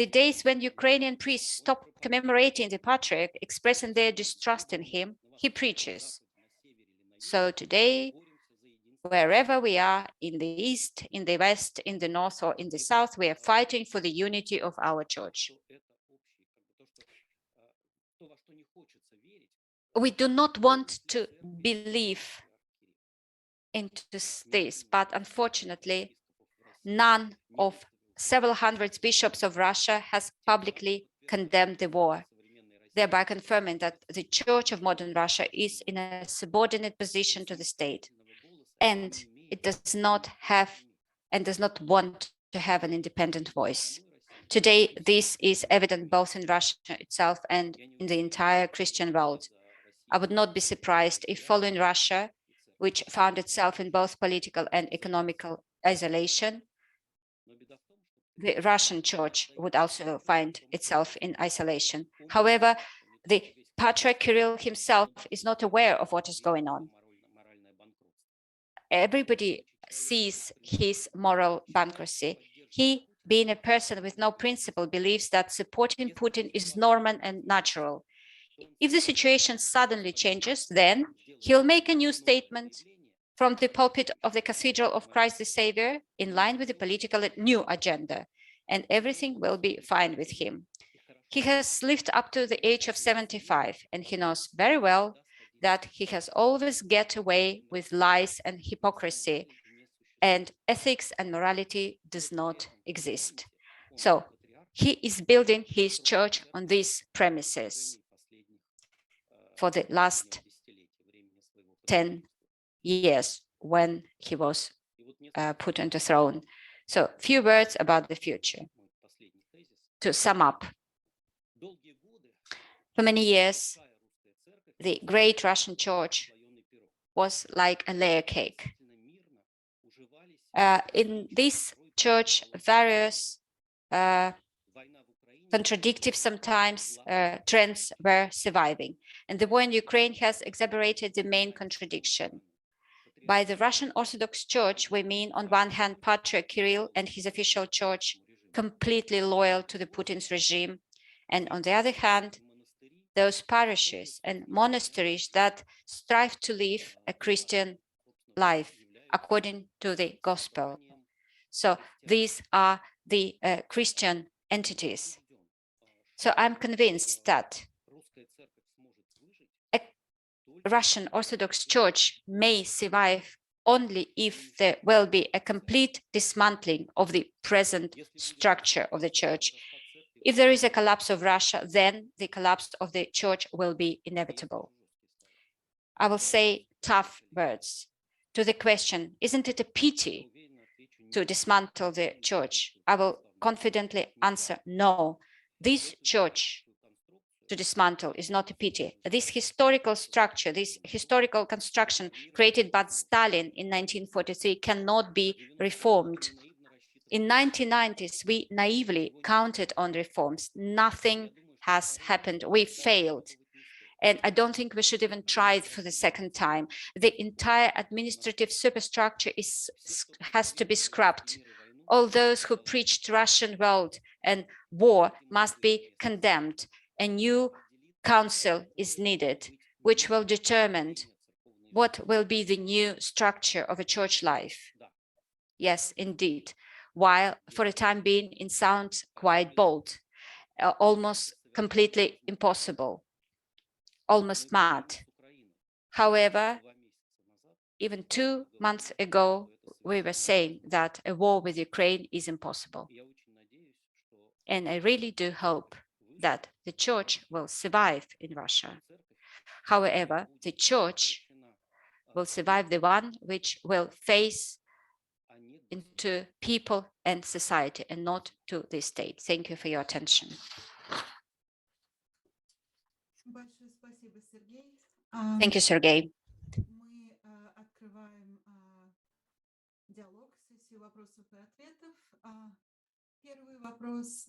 The days when Ukrainian priests stop commemorating the Patriarch, expressing their distrust in him, he preaches. So today, wherever we are, in the east, in the west, in the north, or in the south, we are fighting for the unity of our church. We do not want to believe into this, but unfortunately, none of several hundred bishops of Russia has publicly condemned the war. thereby confirming that the Church of modern Russia is in a subordinate position to the state, and it does not have and does not want to have an independent voice. Today, this is evident both in Russia itself and in the entire Christian world. I would not be surprised if following Russia, which found itself in both political and economical isolation, the Russian Church would also find itself in isolation. However, the Patriarch Kirill himself is not aware of what is going on. Everybody sees his moral bankruptcy. He, being a person with no principle, believes that supporting Putin is normal and natural. If the situation suddenly changes, then he'll make a new statement from the pulpit of the Cathedral of Christ the Savior in line with the political new agenda, and everything will be fine with him. He has lived up to the age of 75, and he knows very well that he has always get away with lies and hypocrisy, and ethics and morality does not exist. So he is building his church on these premises for the last 10 years when he was put on the throne. So few words about the future. To sum up, for many years, the great Russian church was like a layer cake. In this church, various contradictive sometimes trends were surviving. And the war in Ukraine has exacerbated the main contradiction. By the Russian Orthodox Church, we mean on one hand Patriarch Kirill and his official church completely loyal to the Putin's regime, and on the other hand, those parishes and monasteries that strive to live a Christian life according to the gospel. So these are the Christian entities. So I'm convinced that a Russian Orthodox Church may survive only if there will be a complete dismantling of the present structure of the church. If there is a collapse of Russia, then the collapse of the church will be inevitable. I will say tough words to the question, isn't it a pity to dismantle the church? I will confidently answer no. This church to dismantle is not a pity. This historical structure, this historical construction created by Stalin in 1943 cannot be reformed. In 1990s, we naively counted on reforms. Nothing has happened. We failed. And I don't think we should even try it for the second time. The entire administrative superstructure has to be scrapped. All those who preached Russian world and war must be condemned. A new council is needed, which will determine what will be the new structure of a church life. Yes, indeed. While for the time being, it sounds quite bold, almost completely impossible, almost mad. However, even 2 months ago, we were saying that a war with Ukraine is impossible. And I really do hope that the church will survive in Russia. However, the church will survive the one which will face into people and society and not to the state. Thank you for your attention. Thank you, Sergey.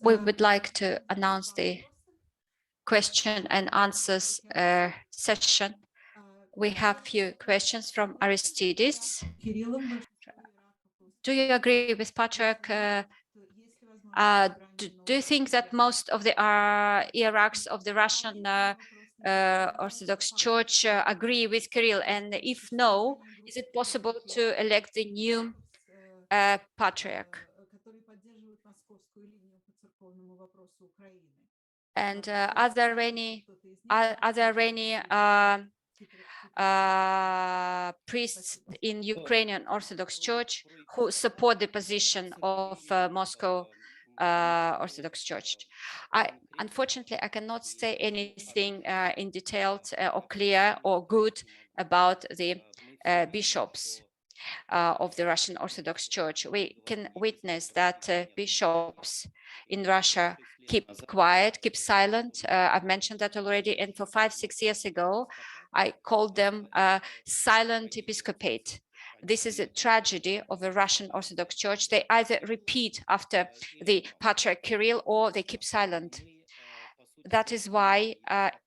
We would like to announce the question and answers session. We have few questions from Aristides. Do you agree with Patriarch? Do you think that most of the hierarchs of the Russian Orthodox Church agree with Kirill? And if no, is it possible to elect the new Patriarch? And are there any priests in Ukrainian Orthodox Church who support the position of Moscow Orthodox Church. Unfortunately, I cannot say anything in detailed or clear or good about the bishops of the Russian Orthodox Church. We can witness that bishops in Russia keep quiet, keep silent. I've mentioned that already. And for 5-6 years ago, I called them silent episcopate. This is a tragedy of the Russian Orthodox Church. They either repeat after the Patriarch Kirill or they keep silent. That is why,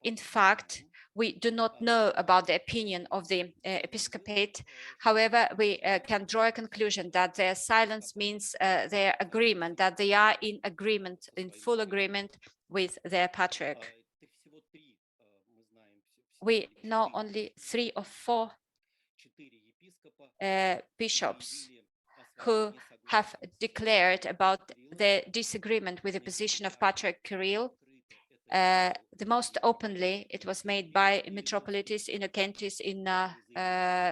in fact, we do not know about the opinion of the episcopate. However, we can draw a conclusion that their silence means their agreement, that they are in agreement, in full agreement with their patriarch. We know only 3 or 4 bishops who have declared about their disagreement with the position of Patriarch Kirill. The most openly it was made by Metropolitis Inocentis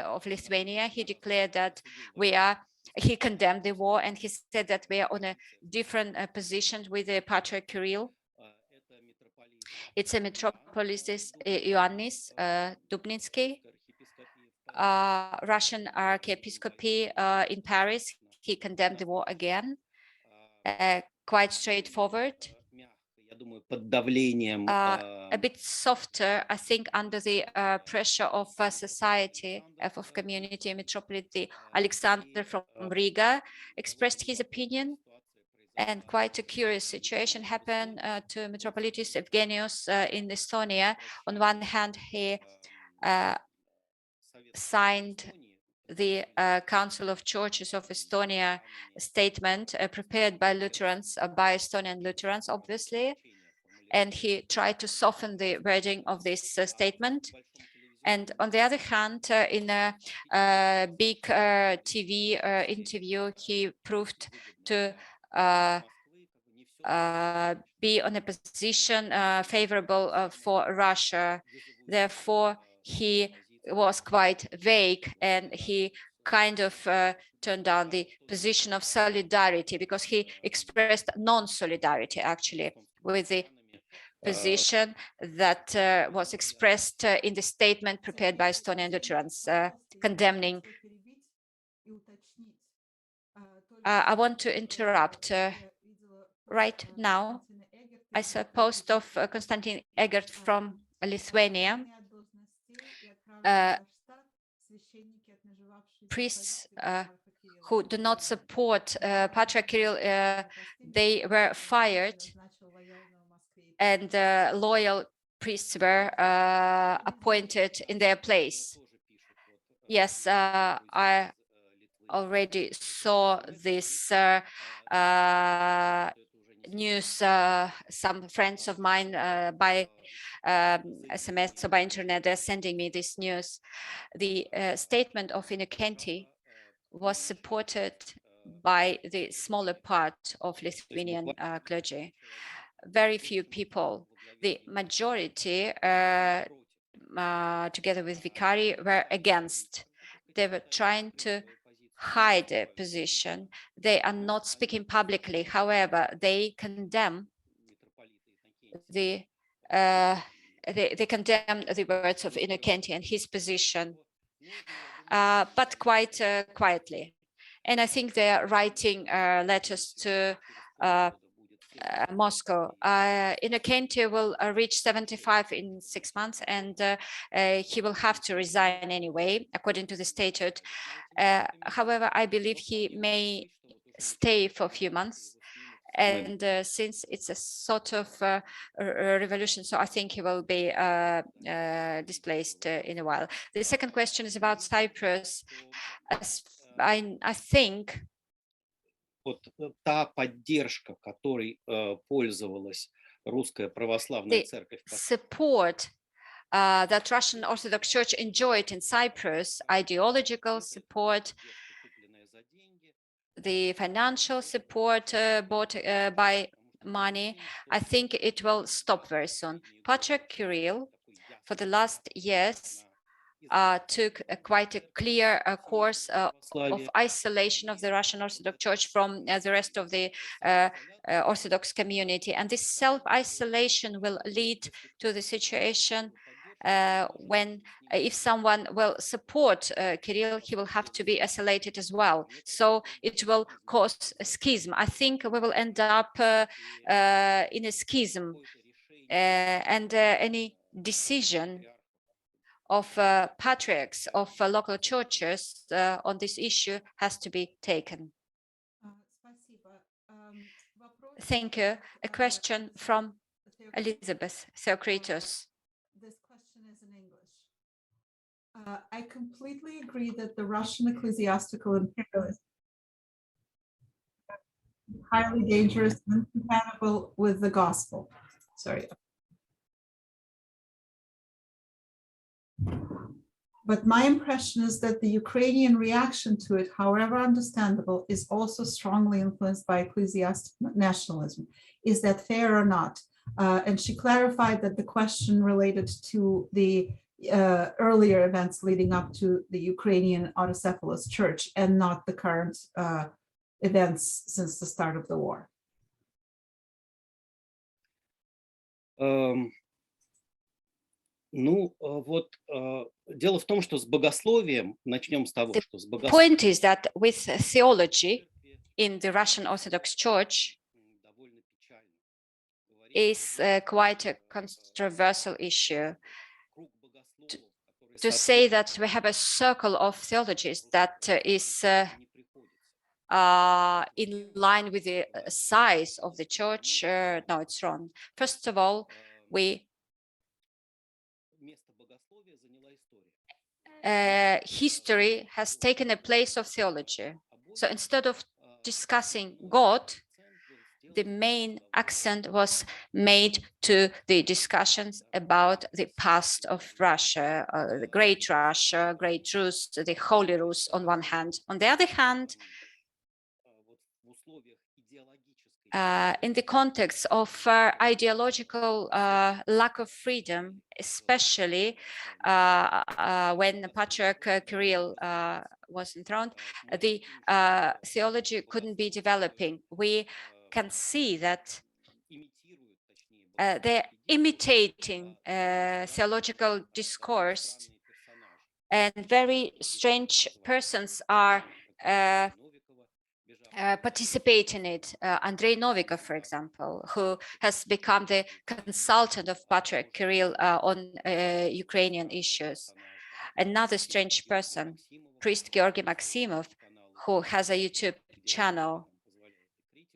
of Lithuania. He declared that he condemned the war, and he said that we are on a different position with the Patriarch Kirill. It's a Metropolitis Ioannis Dubninsky, Russian Archiepiscopi in Paris. He condemned the war again, quite straightforward. A bit softer, I think, under the pressure of society, of community. Metropolitan Alexander from Riga expressed his opinion, and quite a curious situation happened to Metropolitis Evgenius in Estonia. On one hand, he signed the Council of Churches of Estonia statement prepared by Lutherans, by Estonian Lutherans, obviously, and he tried to soften the wording of this statement. And on the other hand, in a big TV interview, he proved to be on a position favorable for Russia. Therefore, he was quite vague, and he kind of turned down the position of solidarity, because he expressed non-solidarity actually with the position that was expressed in the statement prepared by Estonian Lutherans condemning. I want to interrupt. Right now, I saw a post of Konstantin Egert from Lithuania. Priests who do not support Patriarch Kirill, they were fired, and loyal priests were appointed in their place. Yes, I already saw this news. Some friends of mine by SMS or by internet, they're sending me this news. The statement of Inokenti was supported by the smaller part of Lithuanian clergy. Very few people. The majority, together with Vicari, were against. They were trying to hide their position. They are not speaking publicly. However, they condemn they condemn the words of Inokenti and his position, but quite quietly. And I think they are writing letters to Moscow. Inokenti will reach 75 in 6 months, and he will have to resign anyway, according to the statute. However, I believe he may stay for a few months. And since it's a sort of revolution, so I think he will be displaced in a while. The second question is about Cyprus. I think та поддержка, которой пользовалась Русская Православная Церковь. Support that Russian Orthodox Church enjoyed in Cyprus, ideological support, the financial support bought by money, I think it will stop very soon. Patriarch Kirill, for the last years, took quite a clear course of isolation of the Russian Orthodox Church from the rest of the Orthodox community. And this self-isolation will lead to the situation when if someone will support Kirill, he will have to be isolated as well. So it will cause a schism. I think we will end up in a schism, and any decision of patriarchs of local churches on this issue has to be taken. Thank you. A question from Elizabeth Theocritus. This question is in English. I completely agree that the Russian ecclesiastical imperialism is highly dangerous and incompatible with the gospel. Sorry. But my impression is that the Ukrainian reaction to it, however understandable, is also strongly influenced by ecclesiastical nationalism. Is that fair or not? And she clarified that the question related to the earlier events leading up to the Ukrainian Autocephalous Church and not the current events since the start of the war. Ну, вот дело в том, что с богословием, начнем с того, что с The point is that with theology in the Russian Orthodox Church is quite a controversial issue. To say that we have a circle of theologies that is in line with the size of the church, no, it's wrong. First of all, history has taken a place of theology. So instead of discussing God, the main accent was made to the discussions about the past of Russia, the Great Russia, Great Rus, the Holy Rus on one hand. On the other hand, in the context of ideological lack of freedom, especially when Patriarch Kirill was enthroned, the theology couldn't be developing. We can see that they're imitating theological discourse, and very strange persons are participate in it. Andrei Novikov, for example, who has become the consultant of Patriarch Kirill on Ukrainian issues. Another strange person, priest Georgy Maximov, who has a YouTube channel,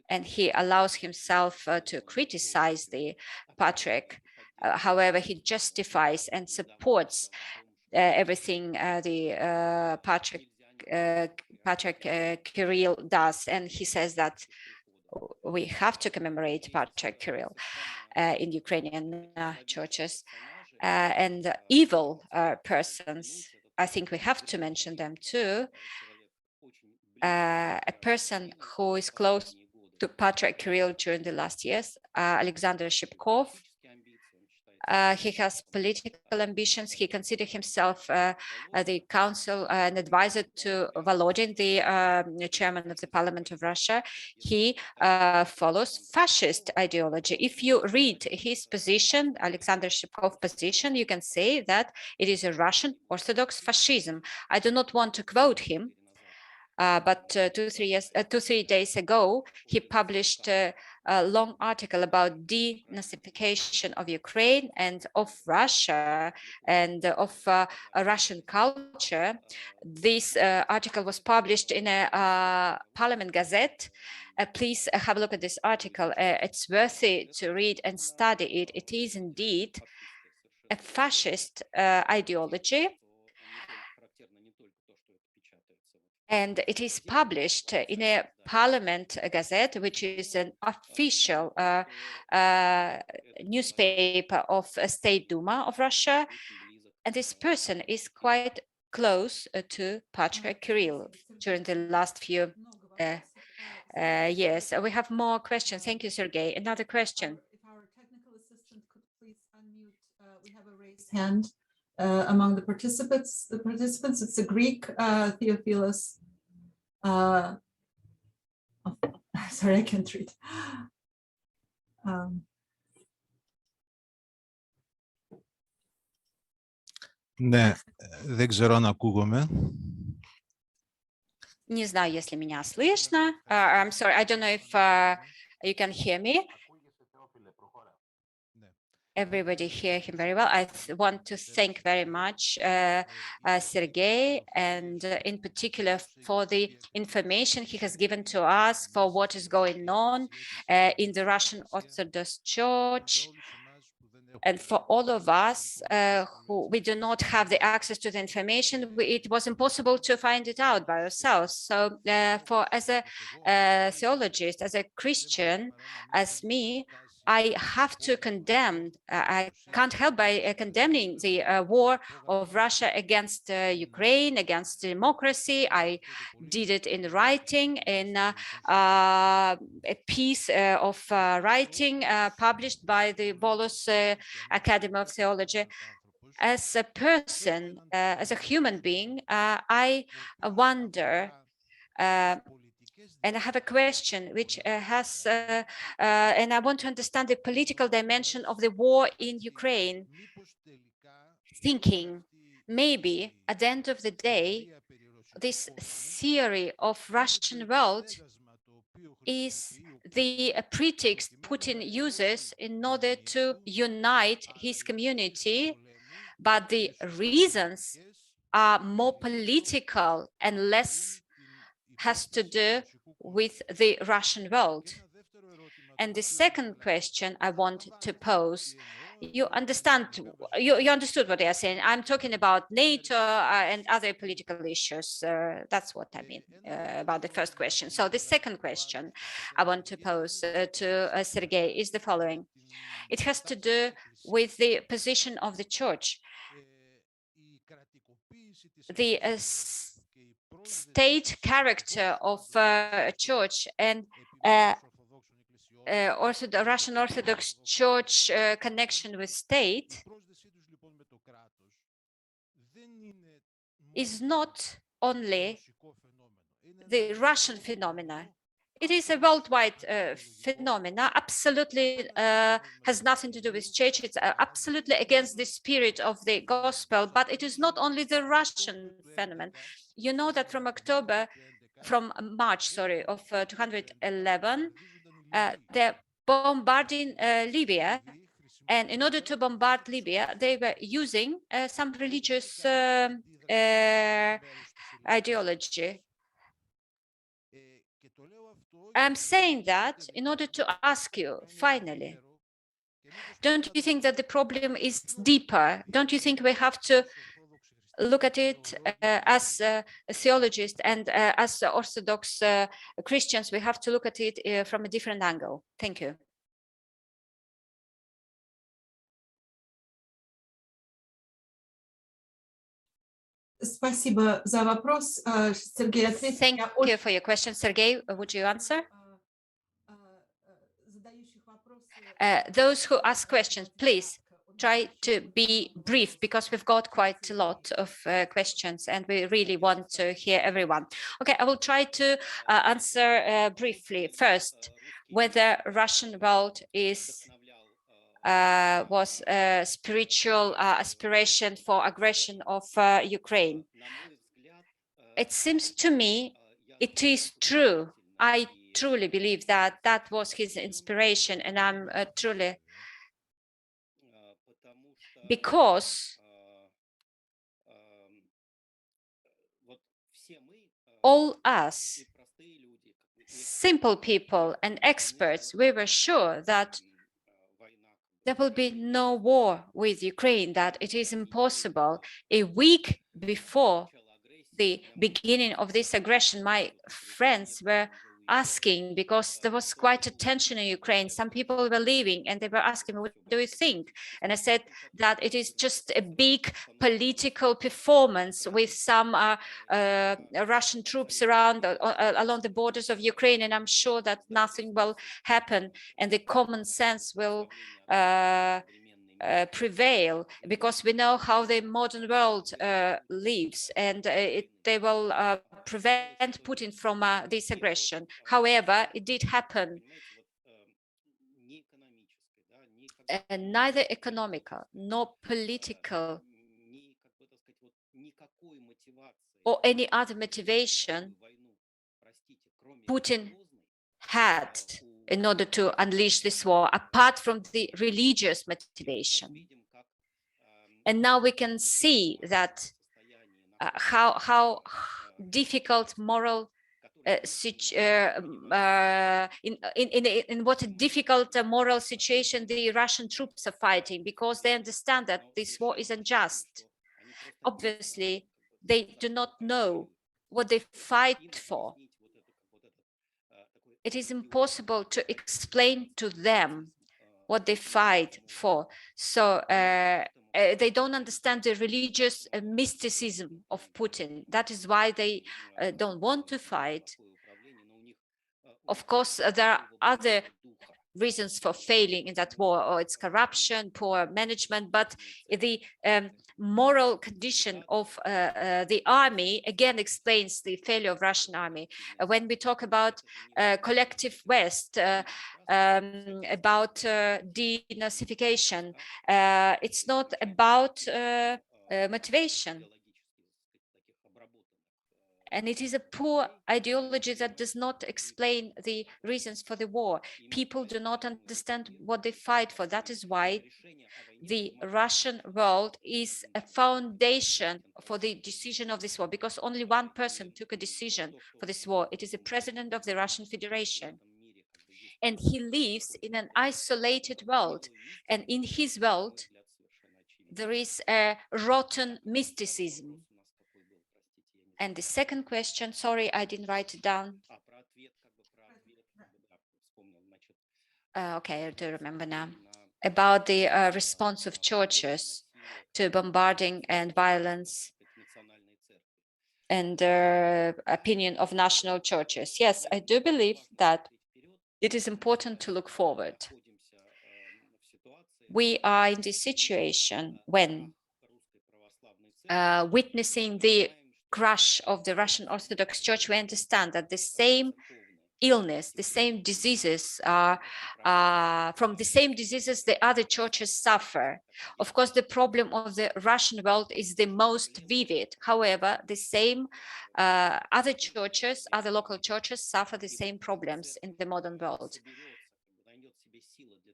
and he allows himself to criticize the Patriarch. However, he justifies and supports everything the Patriarch Kirill does, and he says that we have to commemorate Patriarch Kirill in Ukrainian churches. And evil persons, I think we have to mention them too. A person who is close to Patriarch Kirill during the last years, Alexander Shipkov. He has political ambitions. He considers himself the counsel and advisor to Volodin, the chairman of the Parliament of Russia. He follows fascist ideology. If you read his position, Alexander Shipkov's position, you can say that it is a Russian Orthodox fascism. I do not want to quote him, but 2-3 days ago, he published a long article about denazification of Ukraine and of Russia and of Russian culture. This article was published in a Parliament Gazette. Please have a look at this article. It's worthy to read and study it. It is indeed a fascist ideology. And it is published in a Parliament Gazette, which is an official newspaper of State Duma of Russia. And this person is quite close to Patriarch Kirill during the last few years. We have more questions. Thank you, Sergey. Another question. If our technical assistant could please unmute, we have a raised hand among the participants. It's a Greek Theophilus. Sorry, I can't read. Ναι, δεν ξέρω αν ακούγομαι. Не знаю, если меня слышно. I'm sorry, I don't know if you can hear me. Everybody hear him very well. I want to thank very much Sergei, and in particular for the information he has given to us for what is going on in the Russian Orthodox Church. And for all of us who we do not have the access to the information, it was impossible to find it out by ourselves. So as a theologist, as a Christian, as me, I have to condemn, I can't help by condemning the war of Russia against Ukraine, against democracy. I did it in writing, in a piece of writing published by the Volos Academy of Theology. As a person, as a human being, I wonder, and I have a question which has, and I want to understand the political dimension of the war in Ukraine, thinking maybe at the end of the day, this theory of Russian world is the pretext Putin uses in order to unite his community, but the reasons are more political and less has to do with the Russian world. And the second question I want to pose, you understand, you understood what they are saying. I'm talking about NATO and other political issues. That's what I mean about the first question. So the second question I want to pose to Sergei is the following. It has to do with the position of the church. The state character of church and also the Russian Orthodox Church connection with state is not only the Russian phenomena. It is a worldwide phenomena, absolutely has nothing to do with church. It's absolutely against the spirit of the gospel, but it is not only the Russian phenomenon. You know that from March, sorry, of 211, they're bombarding Libya. And in order to bombard Libya, they were using some religious ideology. I'm saying that in order to ask you, finally, don't you think that the problem is deeper? Don't you think we have to look at it as a theologist and as Orthodox Christians, we have to look at it from a different angle? Thank you. Спасибо за вопрос, Сергей. Thank you for your question, Sergei. Would you answer? Those who ask questions, please try to be brief because we've got quite a lot of questions and we really want to hear everyone. Okay, I will try to answer briefly. First, whether Russian world was a spiritual aspiration for aggression of Ukraine. It seems to me it is true. I truly believe that that was his inspiration, and I'm truly, because all us simple people and experts, we were sure that there will be no war with Ukraine, that it is impossible. A week before the beginning of this aggression, my friends were asking, because there was quite a tension in Ukraine, some people were leaving and they were asking, what do you think? And I said that it is just a big political performance with some Russian troops around along the borders of Ukraine, and I'm sure that nothing will happen and the common sense will prevail, because we know how the modern world lives, and they will prevent Putin from this aggression. However, it did happen. Neither economical nor political or any other motivation Putin had in order to unleash this war, apart from the religious motivation. And now we can see that how difficult moral in what a difficult moral situation the Russian troops are fighting, because they understand that this war is unjust. Obviously, they do not know what they fight for. It is impossible to explain to them what they fight for. So they don't understand the religious mysticism of Putin. That is why they don't want to fight. Of course, there are other reasons for failing in that war, or it's corruption, poor management, but the moral condition of the army again explains the failure of Russian army. When we talk about collective West, about denazification, it's not about motivation. And it is a poor ideology that does not explain the reasons for the war. People do not understand what they fight for. That is why the Russian world is a foundation for the decision of this war, because only one person took a decision for this war. It is the president of the Russian Federation. And he lives in an isolated world. And in his world, there is a rotten mysticism. And the second question, sorry, I didn't write it down. Okay, I do remember now. About the response of churches to bombarding and violence and opinion of national churches. Yes, I do believe that it is important to look forward. We are in this situation when witnessing the crash of the Russian Orthodox Church, we understand that the same illness, the same diseases are from the same diseases the other churches suffer. Of course, the problem of the Russian world is the most vivid. However, the same other churches, other local churches suffer the same problems in the modern world.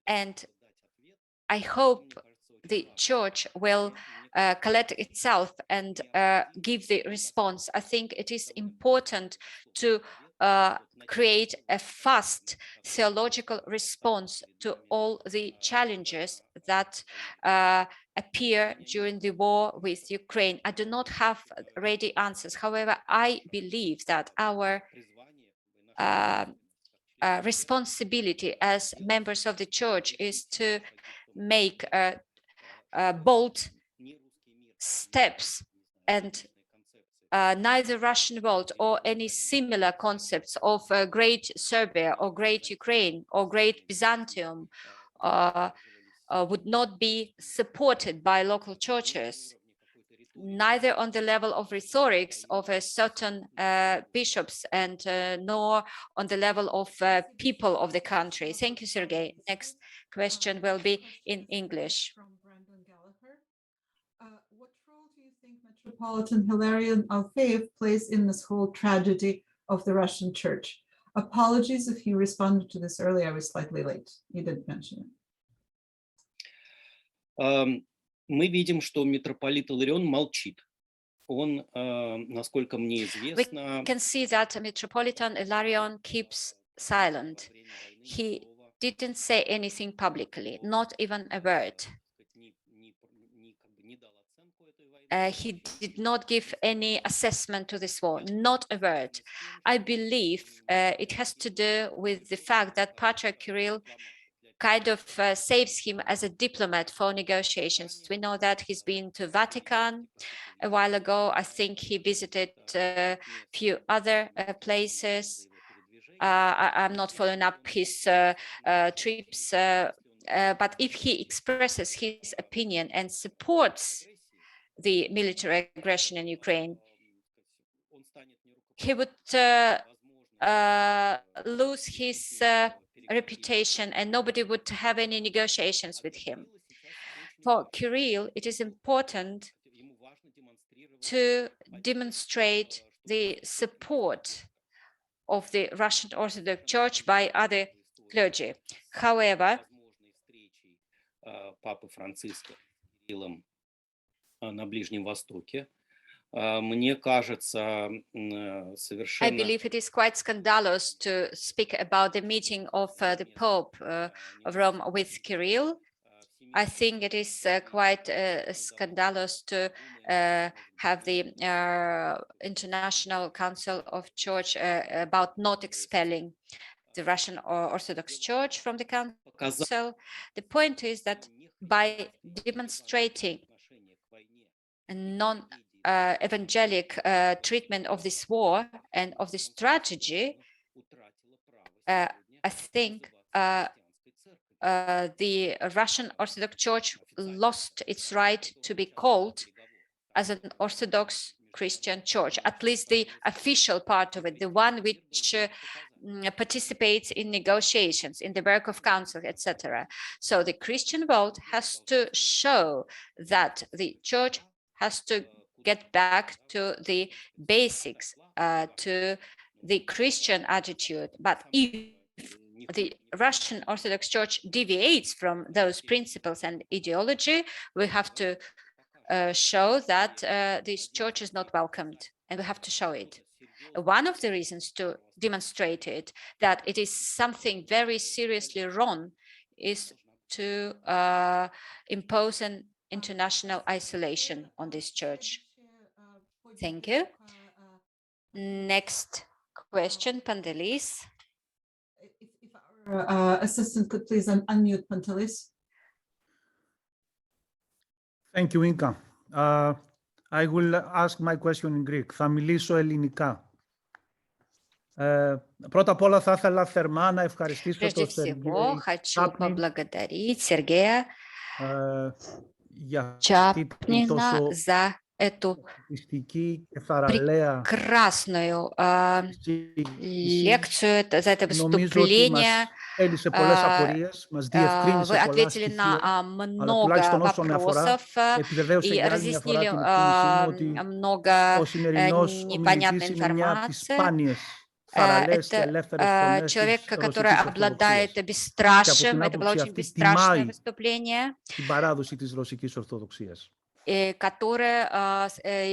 And I hope the church will collect itself and give the response. I think it is important to create a fast theological response to all the challenges that appear during the war with Ukraine. I do not have ready answers. However, I believe that our responsibility as members of the church is to make bold steps, and neither Russian world or any similar concepts of Great Serbia or Great Ukraine or Great Byzantium would not be supported by local churches, neither on the level of rhetorics of a certain bishops and nor on the level of people of the country. Thank you, Sergey. Next question will be in English. What role do you think Metropolitan Hilarion Alfeev plays in this whole tragedy of the Russian Church? Apologies if you responded to this earlier. I was slightly late. You didn't mention it. Мы видим, что митрополит Иларион молчит. Он, насколько мне известно... We can see that Metropolitan Hilarion keeps silent. He didn't say anything publicly, not even a word. He did not give any assessment to this war, not a word. I believe it has to do with the fact that Patriarch Kirill kind of saves him as a diplomat for negotiations. We know that he's been to Vatican a while ago. I think he visited a few other places. I'm not following up his trips but if he expresses his opinion and supports the military aggression in Ukraine, he would lose his reputation and nobody would have any negotiations with him. For Kirill, it is important to demonstrate the support of the Russian Orthodox Church by other clergy. However, Папы Франциска Кириллом на Ближнем Востоке, мне кажется, I совершенно believe it is quite scandalous to speak about the meeting of the Pope of Rome with Kirill. I think it is quite scandalous to have the International Council of Church about not expelling the Russian Orthodox Church from the Council. The point is that by demonstrating a non-evangelic treatment of this war and of this tragedy, I think the Russian Orthodox Church lost its right to be called as an Orthodox Christian church, at least the official part of it, the one which participates in negotiations, in the work of council, etc. So the Christian world has to show that the church has to get back to the basics, to the Christian attitude. But if the Russian Orthodox Church deviates from those principles and ideology, we have to show that this church is not welcomed, and we have to show it. One of the reasons to demonstrate it, that it is something very seriously wrong, is to impose an international isolation on this church. Thank you. Next question, Pantelis. If our assistant could please unmute Pantelis. Thank you, Inka. I will ask my question in Greek. Θα μιλήσω ελληνικά. Πρώτα απ' όλα θα ήθελα θερμά να ευχαριστήσω Прежде τον всего, Σεργέη хочу Τσάπνιν поблагодарить Сергея για αυτή την Чапнина τόσο за эту πιστική και θαραλέα прекрасную συζήτηση. лекцию, за это Νομίζω ότι μας выступление. έλυσε πολλές απορίες, μας Вы διευκρίνησε πολλά ответили στοιχεία, на αλλά много τουλάχιστον όσο με αφορά, вопросов επιβεβαίωσε и για άλλη μια φορά разъяснили την εκτίμησή μου ότι много ο σημερινός ομιλητής непонятной είναι μια από τις информации. σπάνιες θαραλές και Это ελεύθερες φωνές человек, της который ρωσικής обладает ορθοδοξίας. бесстрашием. την Это было άποψη очень αυτή бесстрашное τιμάει выступление, την παράδοση της ρωσικής ορθοδοξίας. которое,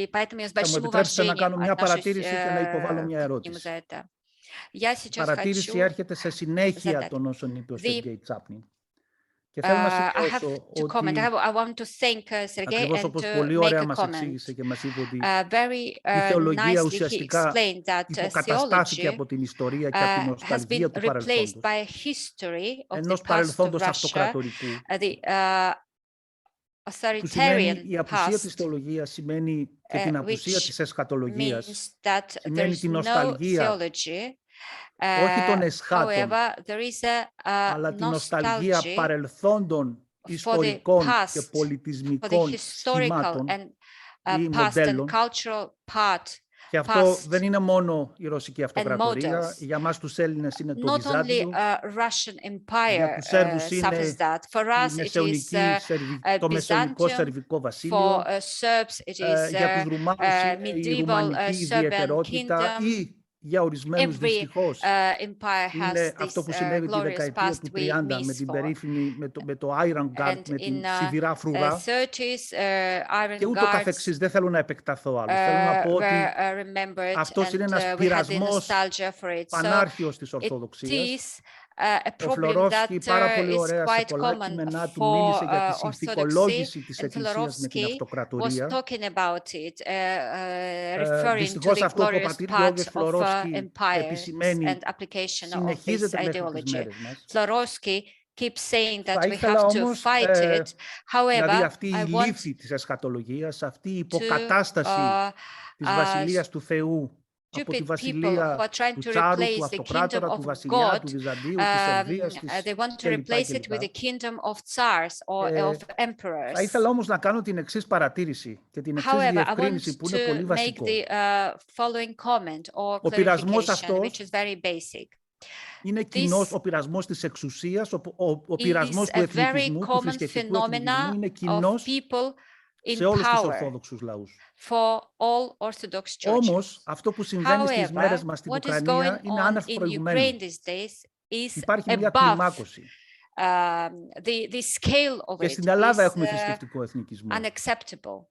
и поэтому я с Θα μου большим επιτρέψετε να κάνω уважением μια отношусь παρατήρηση και να υποβάλω μια к нему ερώτηση. за это. Я Η сейчас παρατήρηση хочу έρχεται σε συνέχεια задать. των όσων είπε ο The Σεργέη Τσάπνιν. Και θέλω να I have σημειώσω to comment. ότι I want to thank Sergei ακριβώς and όπως to πολύ make ωραία a μας comment. εξήγησε και μας είπε ότι Very η θεολογία nicely he ουσιαστικά explained that υποκαταστάθηκε theology από την ιστορία και από την has been νοσταλγία του replaced παρελθόντος. by history of the Ενός past of παρελθόντος Russia, αυτοκρατορικού, the που σημαίνει authoritarian η απουσία της past, θεολογίας, σημαίνει και την απουσία which της εσχατολογίας, means that there σημαίνει is την no νοσταλγία, theology. όχι των εσχάτων, However, there is a αλλά την νοσταλγία nostalgia παρελθόντων for the ιστορικών και past, for the πολιτισμικών historical σχημάτων and ή past and μοντέλων. cultural part. Και αυτό Past δεν είναι μόνο η ρωσική αυτοκρατορία. models. Για μας τους Έλληνες είναι το Not only Βυζάντιο. Russian Για Empire τους Σέρβους suffers είναι that. For us, η it is μεσαιωνική, το μεσαιωνικό Byzantium. Σερβικό For βασίλειο. Serbs, it is Για τους Ρουμάνους είναι η medieval ρουμανική Serbian ιδιαιτερότητα kingdom. ή για ορισμένους Every δυστυχώς empire has είναι this αυτό που συνέβη τη glorious δεκαετία past του we 30 με miss την for. περίφημη, με το Iron Guard, And με την in σιδηρά φρουρά 30s, Iron και ούτω Guards καθεξής. Δεν θέλω να επεκταθώ άλλο. Θέλω να πω ότι were remembered αυτός είναι and ένας we had the πειρασμός nostalgia for it. So πανάρχιος της it Ορθοδοξίας. is a Ο problem Φλωρόφσκι that πάρα πολύ is ωραία σε quite πολλά common κείμενά του for μίλησε για τη Orthodoxy, συνθηκολόγηση της and Εκκλησίας με την Florovsky was αυτοκρατορία. talking about it, referring to Δυστυχώς the αυτό που ο glorious πατήρ part Γιώργος of Φλωρόφσκι empires επισημαίνει and application of this συνεχίζεται μέχρι τις ideology. μέρες μας. Florovsky keeps saying that Θα we ήθελα have to όμως, fight it. δηλαδή However, αυτή η I want λύθη της εσχατολογίας, αυτή η to υποκατάσταση της Βασιλείας του Θεού από τη stupid people who βασιλεία are trying του to Τσάρου, replace του the kingdom Αυτοκράτορα, του of βασιλιά, God. του Βυζαντίου, της Σερβίας, της They want to κλπ. replace it with the kingdom of tsars or of Θα emperors. ήθελα όμως να κάνω την εξής παρατήρηση και την εξής However, I want διευκρίνηση που είναι πολύ to make βασικό. the following comment or Ο πειρασμός clarification, αυτός which is very basic. Είναι κοινός ο πειρασμός της εξουσίας, ο Is πειρασμός του a very εθνικισμού, του common θρησκευτικού εθνικισμού, phenomena είναι of κοινός people in σε όλους τους power Ορθόδοξους λαούς. for all Orthodox churches. Όμως, αυτό που συμβαίνει στις μέρες However, μας στην what is going Ουκρανία είναι on άνευ in προηγουμένου. Ukraine these days is Υπάρχει μια above κλιμάκωση. the scale of Και it στην Ελλάδα is έχουμε θρησκευτικό εθνικισμό. unacceptable.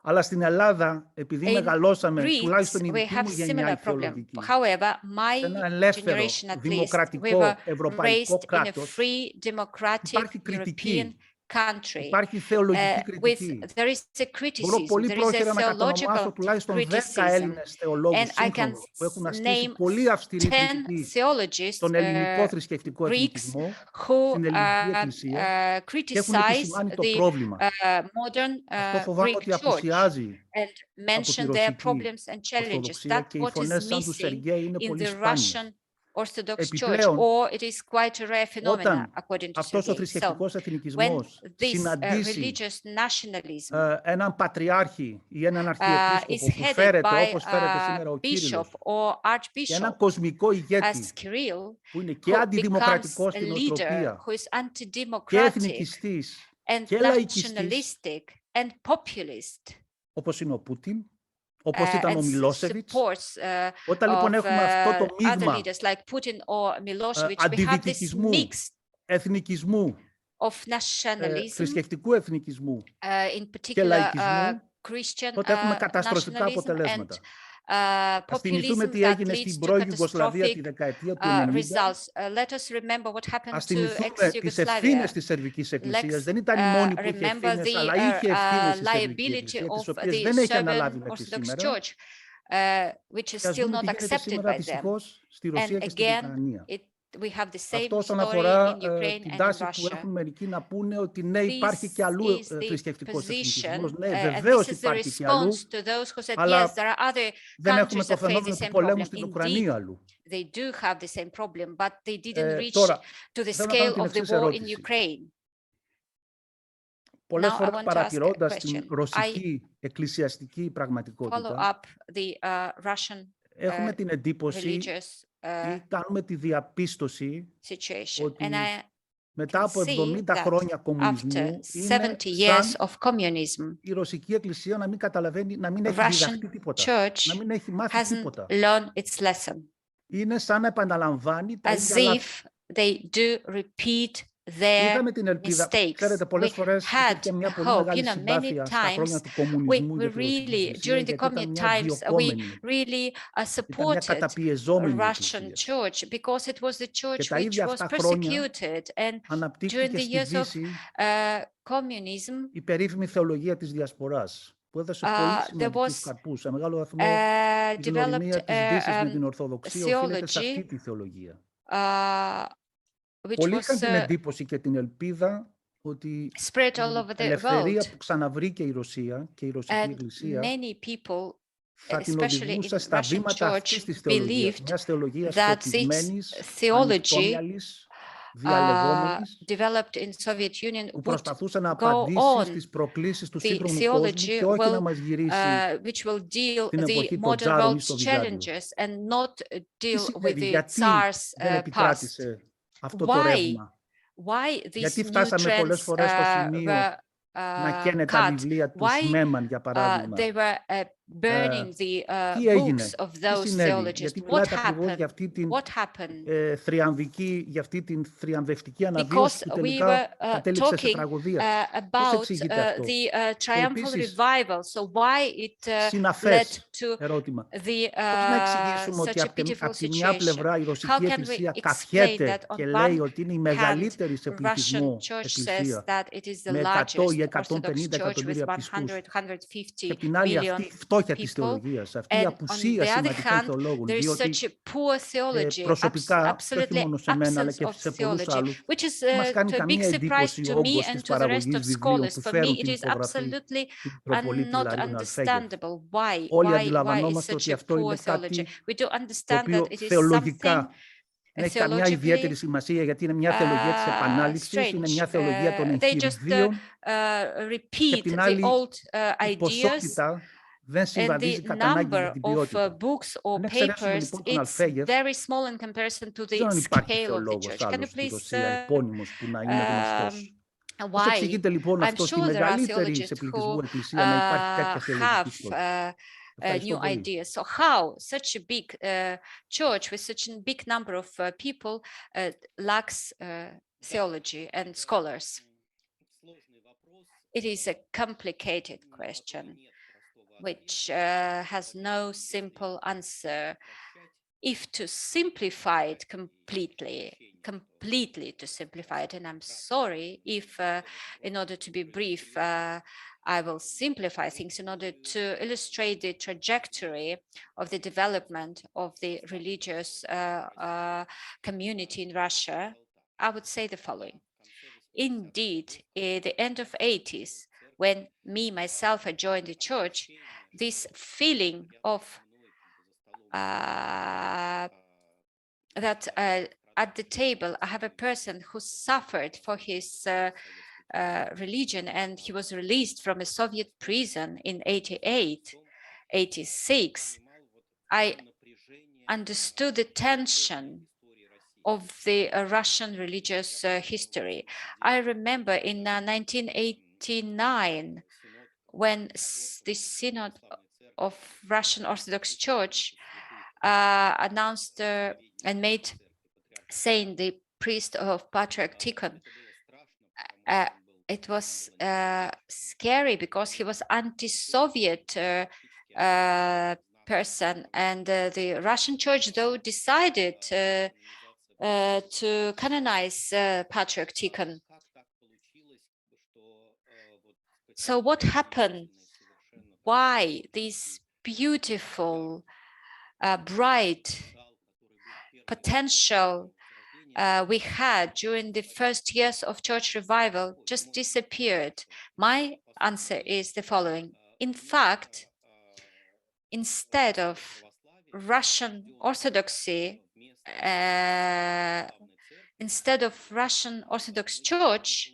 Αλλά στην Ελλάδα, επειδή In μεγαλώσαμε, Greece, τουλάχιστον η we δική μου have γενιά η similar problem. θεολογική, However, σε my ένα ελεύθερο, generation at least, we δημοκρατικό, were ευρωπαϊκό raised in a κράτος, free, democratic υπάρχει European κριτική, country. υπάρχει θεολογική With κριτική. there is a Μπορώ criticism, πολύ there is a πρόχειρα να κατονομάσω theological τουλάχιστον 10 criticism, Έλληνες θεολόγους and I can σύγχρονους που έχουν ασκήσει name πολύ αυστηρή 10 κριτική theologists, στον ελληνικό θρησκευτικό Greeks, εθνικισμό, who στην ελληνική εκκλησία και έχουν criticize επισημάνει το the πρόβλημα. modern Αυτό φοβάμαι Greek ότι church απουσιάζει and από τη mention their ρωσική problems and challenges. Ορθοδοξία That και οι what is φωνές σαν του missing Σεργέη είναι in πολύ the σπάνιες. Russian Orthodox Church, Επιπλέον, or it is quite a rare phenomena, όταν according to αυτός ο Sergei. So, θρησκευτικός when εθνικισμός this συναντήσει religious nationalism έναν πατριάρχη ή έναν is αρχιεπίσκοπο που headed φέρεται by όπως φέρεται σήμερα ο a bishop Κύριλλος or και έναν archbishop κοσμικό ηγέτη as Kirill, που είναι και who becomes αντιδημοκρατικός a στην leader νοοτροπία who is και anti-democratic εθνικιστής and και λαϊκιστής, nationalistic and populist, όπως είναι ο Πούτιν, όπως ήταν ο and Μιλόσεβιτς. supports Όταν λοιπόν of έχουμε αυτό το other μείγμα leaders like Putin or Milosevic, we have this αντιδικητισμού, mix εθνικισμού, of nationalism, θρησκευτικού εθνικισμού in και particular λαϊκισμού, Christian τότε έχουμε καταστροφικά nationalism and αποτελέσματα. Ας θυμηθούμε populism τι that έγινε leads στην to πρώην Ιουγκοσλαβία τη catastrophic δεκαετία του 90. results. Let us remember what happened Ας to θυμηθούμε τις ex-Yugoslavia. ευθύνες της Σερβικής Εκκλησίας. Δεν ήταν η Let's μόνη που είχε remember ευθύνες, the αλλά είχε ευθύνες η Σερβική liability Εκκλησία, τις of οποίες the δεν έχει Serbian αναλάβει μέχρι Orthodox σήμερα. Church, which is Και ας still δούμε not τι γίνεται accepted σήμερα by them. δυστυχώς στη Ρωσία And και στην again, Ουκρανία. we have the same Αυτό όσον story αφορά in Ukraine την and in τάση που Russia. έχουν μερικοί να πούνε ότι ναι, υπάρχει This και αλλού is the θρησκευτικός position, εθνικισμός. Ναι, and this βεβαίως is the υπάρχει και αλλού, response to those who said, αλλά yes, there are other δεν έχουμε countries το that face the φαινόμενο του same πολέμου problem. στην Indeed, Ουκρανία αλλού. they do have the same problem, but they didn't reach Τώρα, to the θέλω να κάνω scale την of the εξής war in ερώτηση. Ukraine. Πολλές Now I φορές want to ask a παρατηρώντας question. την I ρωσική εκκλησιαστική follow πραγματικότητα, up the Russian έχουμε την εντύπωση religious ή κάνουμε τη διαπίστωση situation, ότι and I μετά can από see 70 that χρόνια after κομμουνισμού 70 είναι years σαν of communism, η ρωσική εκκλησία να μην καταλαβαίνει, να μην έχει Russian διδαχτεί τίποτα, church να μην έχει μάθει hasn't τίποτα. learned its lesson, Είναι σαν να επαναλαμβάνει τα as ίδια λάθη. if they do repeat their Είχαμε την ελπίδα, mistakes. ξέρετε, πολλές We φορές had υπήρχε μια πολύ hope, μεγάλη many συμπάθεια στα χρόνια times του κομμουνισμού we για τη ρωσική really, εκκλησία, during the γιατί ήταν communist μια times, we διωκόμενη, really ήταν μια supported καταπιεζόμενη Russian εκκλησία. church because it was the Και church τα which ίδια was αυτά χρόνια persecuted, and during αναπτύχθηκε the στη years of Δύση communism, η περίφημη θεολογία της διασποράς, που έδωσε πολύ there σημαντικούς was καρπούς. Σε μεγάλο βαθμό η γνωριμία developed της Δύσης με την Ορθοδοξία οφείλεται σε αυτή theology τη θεολογία. which Πολλοί was είχαν την εντύπωση και την ελπίδα ότι spread all η over the ελευθερία world, που ξαναβρήκε η Ρωσία και η ρωσική and εκκλησία many people, θα την especially in οδηγούσε the στα Russian βήματα church, αυτής της θεολογίας, believed μιας θεολογίας that this σκοπισμένης, theology ανοιχτόμυαλης, διαλεγόμενης, developed in Soviet Union που would προσπαθούσε να go απαντήσει on. στις προκλήσεις του The σύγχρονου κόσμου theology και όχι να will, μας γυρίσει which will deal στην the εποχή των modern Τσάρων ή world's στο Βυζάντιο. challenges and not Τι deal with συνέβη, the γιατί Tsar's δεν past. επικράτησε αυτό το Why ρεύμα? Why Γιατί these new φτάσαμε πολλές trends φορές στο σημείο were να καίνε τα cut? βιβλία του Why Σμέμαν, για παράδειγμα? they were burning the Τι έγινε, books of τι those συνέβη? theologians? Γιατί What μιλάτε ακριβώς happened? για αυτή την What happened? θριαμβική, για αυτή την θριαμβευτική Because αναβίωση που we τελικά were κατέληξε σε talking τραγωδία. Πώς about εξηγείται αυτό? the triumphal επίσης, revival. So why it led συναφές to ερώτημα. the Πώς να εξηγήσουμε ότι such a από pitiful τη μια situation? πλευρά η How ρωσική can we εκκλησία explain καφιέται that και on λέει one ότι είναι η hand, μεγαλύτερη σε Russian πληθυσμό church says εκκλησία that it is the με 100 largest ή Orthodox 150 church with εκατομμύρια πιστούς, 100-150 και απ' την άλλη million αυτή η φτώχεια φτώχεια της people. θεολογίας, αυτή η And on απουσία the other σημαντικών hand, θεολόγων, there is διότι such a poor theology, προσωπικά, και όχι absolutely μόνο σε μένα, αλλά absence και of σε πολλούς theology, άλλους, which is δεν μας κάνει to a big καμία surprise εντύπωση to ο me όγκος and της to the rest παραγωγής of βιβλίων scholars. που For me, φέρουν it την is υπογραφή absolutely του Μητροπολίτη not Λαρίων Αλφέγγε. understandable. Why Όλοι is αντιλαμβανόμαστε such ότι a αυτό είναι poor theology? κάτι We do το understand that οποίο it is something θεολογικά δεν έχει καμιά ιδιαίτερη theologically σημασία, γιατί είναι μια θεολογία της επανάληψης, είναι strange. μια θεολογία των They just εγχειριδίων και repeat απ' την the άλλη old η ideas, ποσότητα δεν and the συμβαδίζει κατά ανάγκη με number την of ποιότητα. books or Αν εξαιρέσουμε papers, λοιπόν τον it's Αλφέγερ, very small in comparison to δεν the ξέρω αν υπάρχει scale of the θεολόγος church. Can you άλλος στη please Ρωσία επώνυμος που να είναι γνωστός. Πώς why? εξηγείται λοιπόν I'm αυτό στη sure there are μεγαλύτερη σε theologists πληθυσμό who εκκλησία να υπάρχει τέτοια θεολογική have φτώχεια. Ευχαριστώ new πολύ. ideas. So how such a big church with such a big number of people lacks theology and scholars? It is a complicated question which has no simple answer. If to simplify it completely to simplify it, and I'm sorry if in order to be brief, I will simplify things in order to illustrate the trajectory of the development of the religious community in Russia. I would say the following. Indeed, at the end of 80s, when me, myself, I joined the church, this feeling of that at the table, I have a person who suffered for his religion, and he was released from a Soviet prison in 88, 86. I understood the tension of the Russian religious history. I remember in 1989, when the Synod of Russian Orthodox Church announced and made Saint the priest of Patriarch Tikhon. It was scary because he was anti-Soviet person, and the Russian Church, though, decided to canonize Patriarch Tikhon. So what happened? Why this beautiful, bright potential we had during the first years of church revival just disappeared? My answer is the following. In fact, instead of Russian Orthodoxy, instead of Russian Orthodox Church,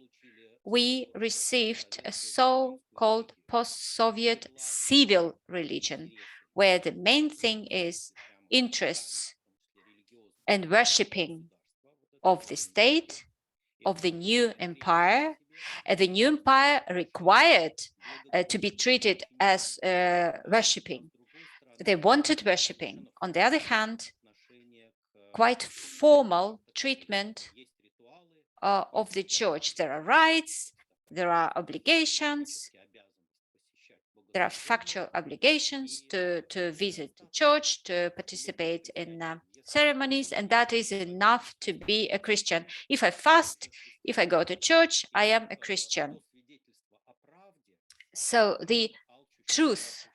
we received a so-called post-Soviet civil religion, where the main thing is interests and worshipping of the state, of the new empire. The new empire required to be treated as worshipping. They wanted worshipping. On the other hand, quite formal treatment of the church. There are rights, there are obligations, there are factual obligations to visit the church, to participate in ceremonies, and that is enough to be a Christian. If I fast, if I go to church, I am a Christian. So the truth,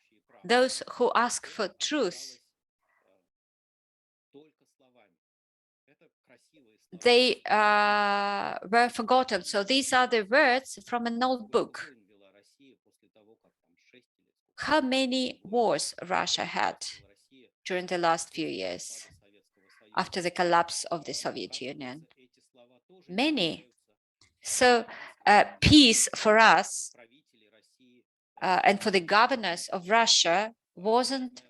those who ask for truth, they were forgotten. So these are the words from an old book. How many wars Russia had during the last few years after the collapse of the Soviet Union? Many. So peace for us and for the governors of Russia wasn't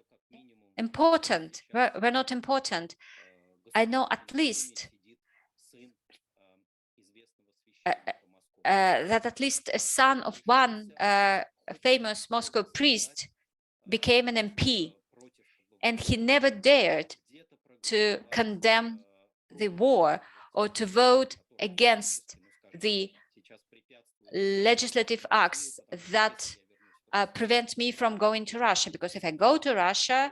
important, were not important. I know at least that at least a son of one famous Moscow priest became an MP, and he never dared to condemn the war or to vote against the legislative acts that prevent me from going to Russia, because if I go to Russia,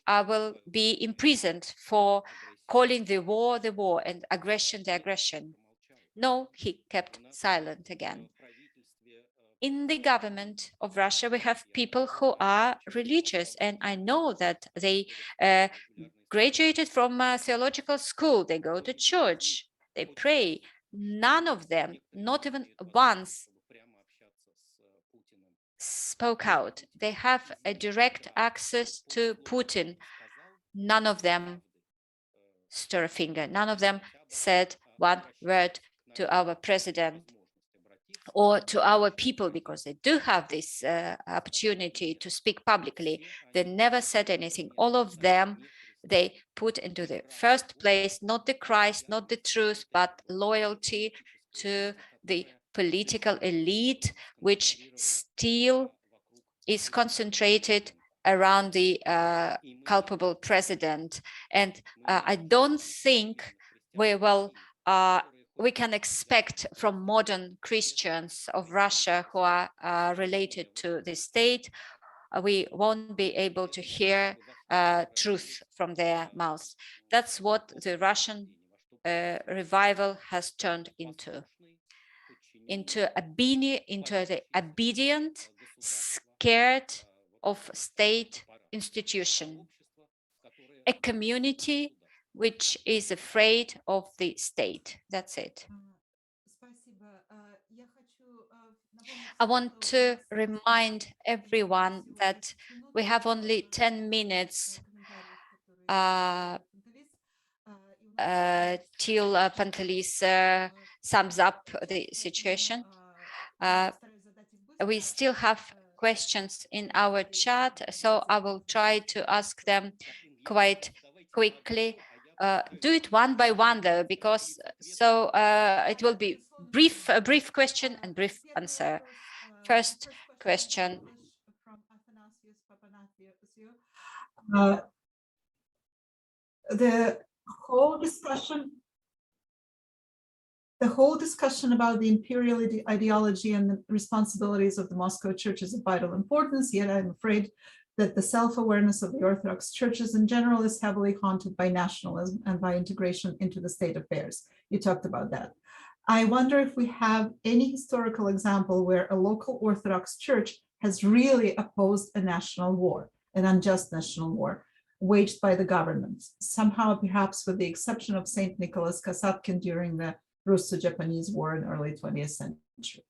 I will be imprisoned for calling the war and aggression the aggression. No, he kept silent again. in the government of Russia, we have people who are religious, and I know that they graduated from a theological school, they go to church, they pray. None of them, not even once, spoke out. They have a direct access to Putin. None of them stir a finger. None of them said one word to our president or to our people, because they do have this opportunity to speak publicly. They never said anything. All of them, they put into the first place not the Christ, not the truth, but loyalty to the political elite, which still is concentrated around the culpable president. And I don't think we can expect from modern Christians of Russia who are related to the state, we won't be able to hear truth from their mouths. That's what the Russian revival has turned into the obedient, scared of state institution, a community which is afraid of the state. That's it. I want to remind everyone that we have only 10 minutes till Pantelis sums up the situation. We still have questions in our chat, so I will try to ask them quite quickly. Do it one by one, though, because it will be a brief question and brief answer. First question. The whole discussion about the imperial ideology and the responsibilities of the Moscow Church is of vital importance, yet I'm afraid that the self-awareness of the Orthodox churches in general is heavily haunted by nationalism and by integration into the state affairs. You talked about that. I wonder if we have any historical example where a local Orthodox church has really opposed a national war, an unjust national war, waged by the government, somehow perhaps with the exception of St. Nicholas Kasatkin during the Russo-Japanese War in early 20th century.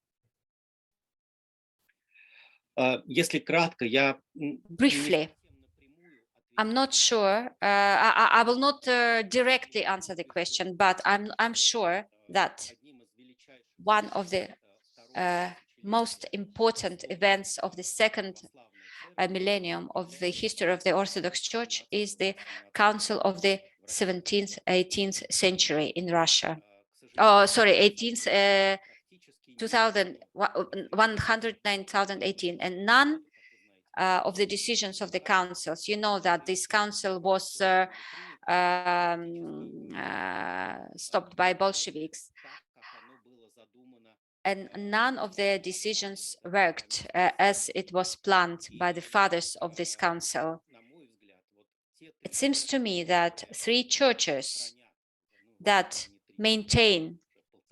Если кратко, я Briefly, I'm not sure. I will not directly answer the question, but I'm sure that one of the most important events of the second millennium of the history of the Orthodox Church is the Council of the 17th, 18th century in Russia. Oh, sorry, 18th, 109,018, and none of the decisions of the councils. You know that this council was stopped by Bolsheviks, and none of their decisions worked as it was planned by the fathers of this council. It seems to me that three churches that maintain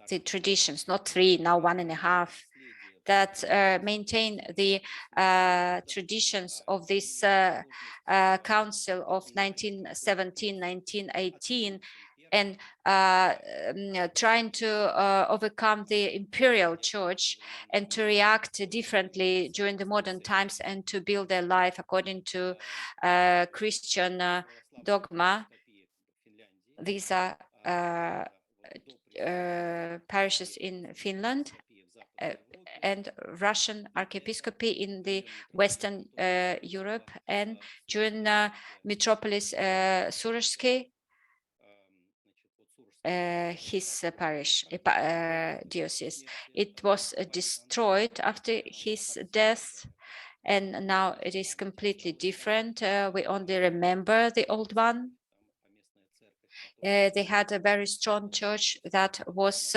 the traditions, not three, now 1.5, that maintain the traditions of this council of 1917, 1918, and trying to overcome the imperial church and to react differently during the modern times and to build their life according to Christian dogma. These are parishes in Finland and Russian archiepiscopacy in the Western Europe, and during Metropolis Sursky, his parish, diocese. It was destroyed after his death, and now it is completely different. We only remember the old one. They had a very strong church that was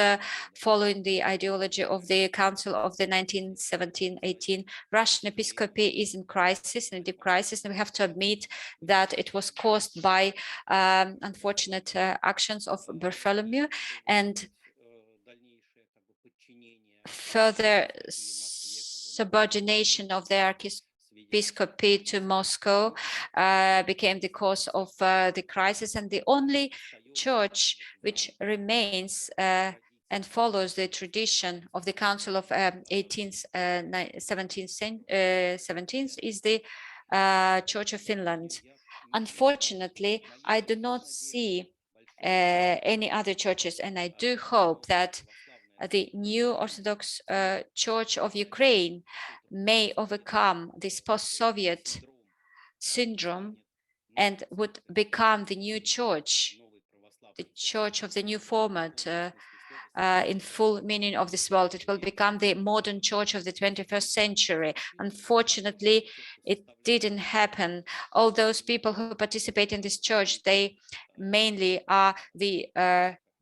following the ideology of the Council of the 1917-18. Russian episcopacy is in crisis, in a deep crisis, and we have to admit that it was caused by unfortunate actions of Bartholomew, and further subordination of the archiepiscopacy to Moscow became the cause of the crisis, and the only church which remains and follows the tradition of the Council of 17th is the Church of Finland. Unfortunately, I do not see any other churches, and I do hope that the new Orthodox Church of Ukraine may overcome this post-Soviet syndrome and would become the new church, the church of the new format, in full meaning of this word. It will become the modern church of the 21st century. Unfortunately, it didn't happen. All those people who participate in this church, they mainly are the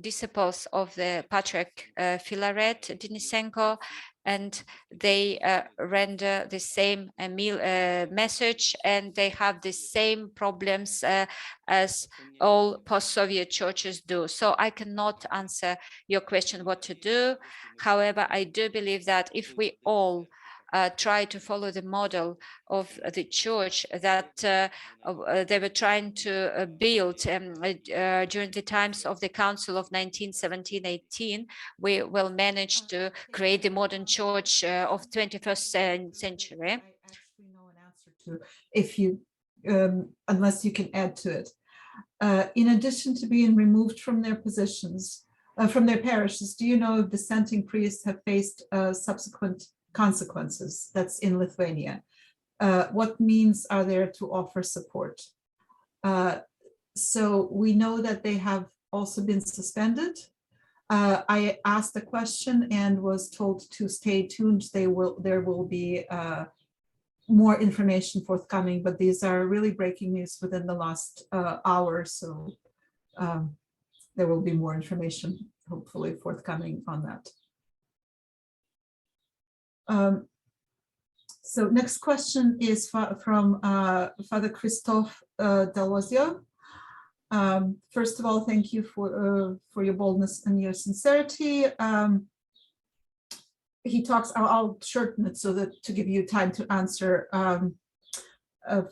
disciples of the Patriarch Filaret Denisenko, and they render the same message, and they have the same problems as all post-Soviet churches do. So I cannot answer your question what to do. However, I do believe that if we all try to follow the model of the church that they were trying to build during the times of the Council of 1917-18, we will manage to create the modern church of 21st century. I actually know an answer to, if you, unless you can add to it. In addition to being removed from their positions, from their parishes, do you know if dissenting priests have faced subsequent consequences? That's in Lithuania. What means are there to offer support? So we know that they have also been suspended. I asked a question and was told to stay tuned. There will be more information forthcoming, but these are really breaking news within the last hour. So there will be more information hopefully forthcoming on that. So next question is from Father Christophe Dalwazio. First of all, thank you for your boldness and your sincerity. He talks, I'll shorten it so that to give you time to answer.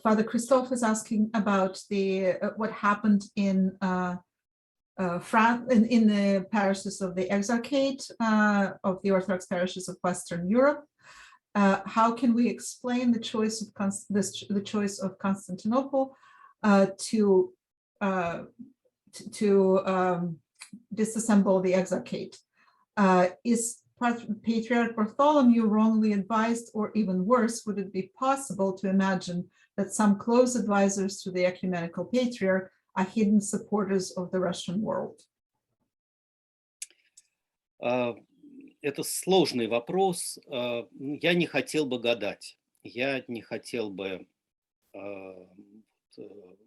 Father Christophe is asking about the what happened in France, in the parishes of the Exarchate of the Orthodox parishes of Western Europe. How can we explain the choice of Constantinople to disassemble the Exarchate? Is Patriarch Bartholomew wrongly advised, or even worse, would it be possible to imagine that some close advisors to the ecumenical patriarch are hidden supporters of the Russian world? Это сложный вопрос. Я не хотел бы гадать. Я не хотел бы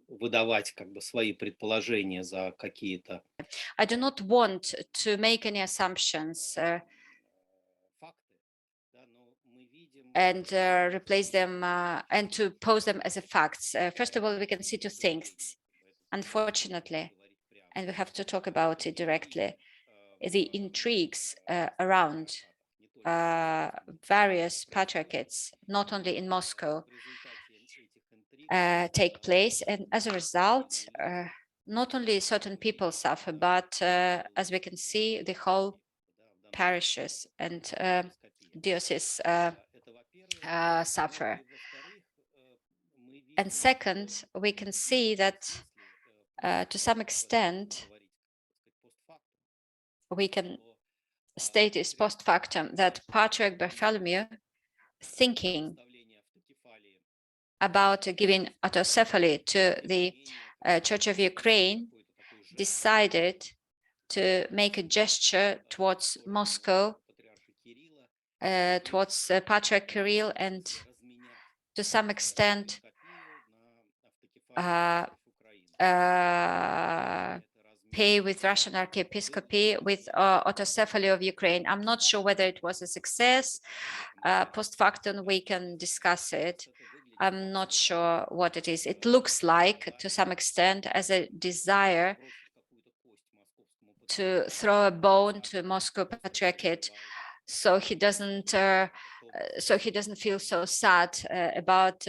выдавать как бы свои предположения за какие-то. I do not want to make any assumptions and replace them and to pose them as a facts. First of all, we can see two things, unfortunately, and we have to talk about it directly. The intrigues around various patriarchates, not only in Moscow, take place, and as a result, not only certain people suffer, but as we can see, the whole parishes and dioceses suffer. And second, we can see that to some extent, we can state this post factum that Patriarch Bartholomew, thinking about giving autocephaly to the Church of Ukraine, decided to make a gesture towards Moscow, towards Patriarch Kirill, and to some extent pay with Russian archiepiscopacy with autocephaly of Ukraine. I'm not sure whether it was a success. Post factum, we can discuss it. I'm not sure what it is. It looks like, to some extent, as a desire to throw a bone to Moscow Patriarchate, so he doesn't so he doesn't feel so sad about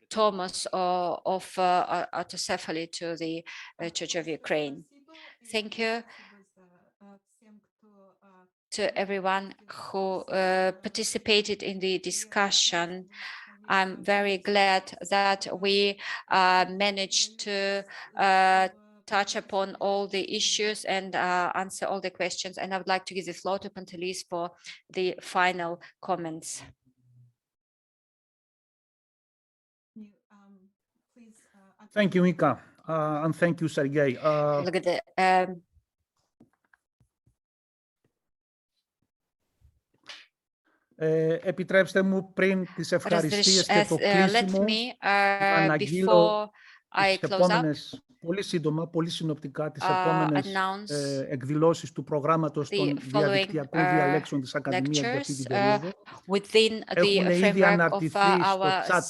Thomas or of autocephaly to the Church of Ukraine. Thank you to everyone who participated in the discussion. I'm very glad that we managed to touch upon all the issues and answer all the questions. And I would like to give the floor to Pantelis for the final comments. Thank you, Mika, and thank you, Sergei. Look at the Επιτρέψτε μου πριν τις ευχαριστίες και το κλείσιμο να αναγγείλω τις επόμενες, πολύ σύντομα, πολύ συνοπτικά, τις επόμενες εκδηλώσεις του προγράμματος των διαδικτυακών διαλέξεων της Ακαδημίας για αυτή την περίοδο. Έχουν ήδη αναρτηθεί στο chat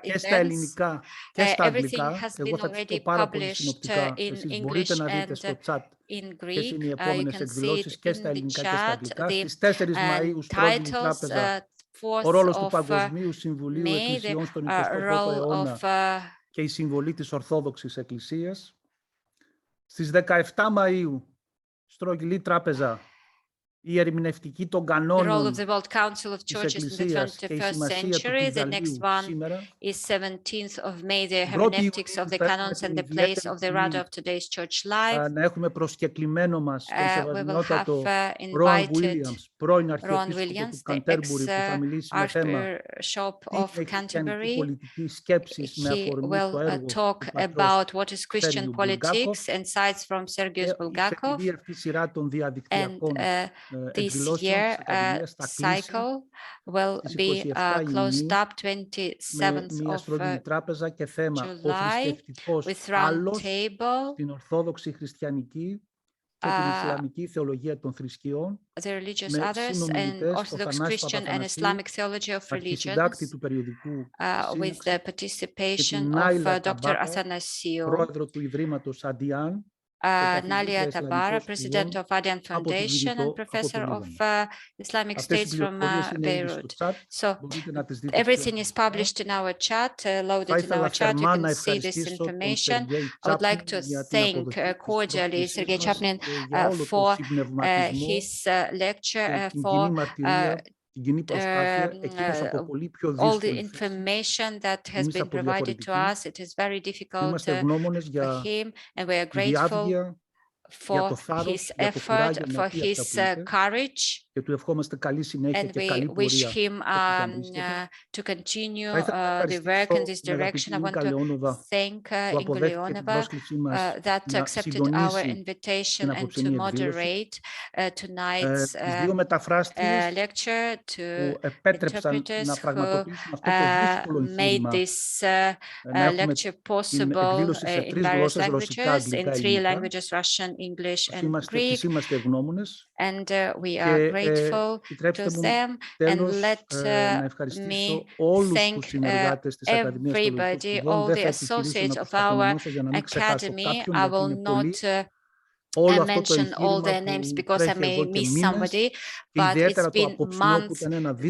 και στα ελληνικά και στα αγγλικά. Εγώ θα τις πω πάρα πολύ συνοπτικά. Εσείς μπορείτε να δείτε στο chat ποιες είναι οι επόμενες εκδηλώσεις και στα ελληνικά και στα αγγλικά. Στις 4 Μαΐου στρόγγυλη τράπεζα, ο ρόλος του Παγκοσμίου Συμβουλίου Εκκλησιών στον 21ο αιώνα και η συμβολή της Ορθόδοξης Εκκλησίας. Στις 17 Μαΐου στρογγυλή τράπεζα, η ερμηνευτική των κανόνων της Εκκλησίας και η σημασία του Κυγδαλίου σήμερα. Is 17th of May, the hermeneutics of the canons and the place of the rudder of today's church life. Να έχουμε προσκεκλημένο μας τον σεβασμιότατο Ron Williams, πρώην Αρχιεπίσκοπο του Canterbury, που θα μιλήσει με θέμα την χριστιανική πολιτική σκέψη με αφορμή το έργο του πατρός Sergiu Bulgakov. And sites from Sergius Bulgakov. Η αυτή σειρά των διαδικτυακών this year cycle will be closed up 27th of July with round table, την Ορθόδοξη Χριστιανική και την Ισλαμική Θεολογία των Θρησκειών, the religious others and Orthodox Christian and Islamic theology of religions, with the participation of Dr. Athanasiou, πρόεδρο του Ιδρύματος Αντιάν, Nalia Tabara, President of Adian Foundation and Professor of Islamic States from Beirut. So everything is published in our chat, loaded in our chat. You can see this information. I would like to thank cordially Sergei Chaplin for his lecture, for all the information that has been provided to us. It is very difficult for him, and we are grateful for his effort, for his courage, and we wish him to continue the work in this direction. I want to thank Ingo Leonova that accepted our invitation and to moderate tonight's lecture, to interpreters who made this lecture possible in various languages, in 3 languages, Russian, English and Greek, and we are grateful to them. And let me thank everybody, all the associates of our academy. I will not mention all their names because I may miss somebody, but it's been months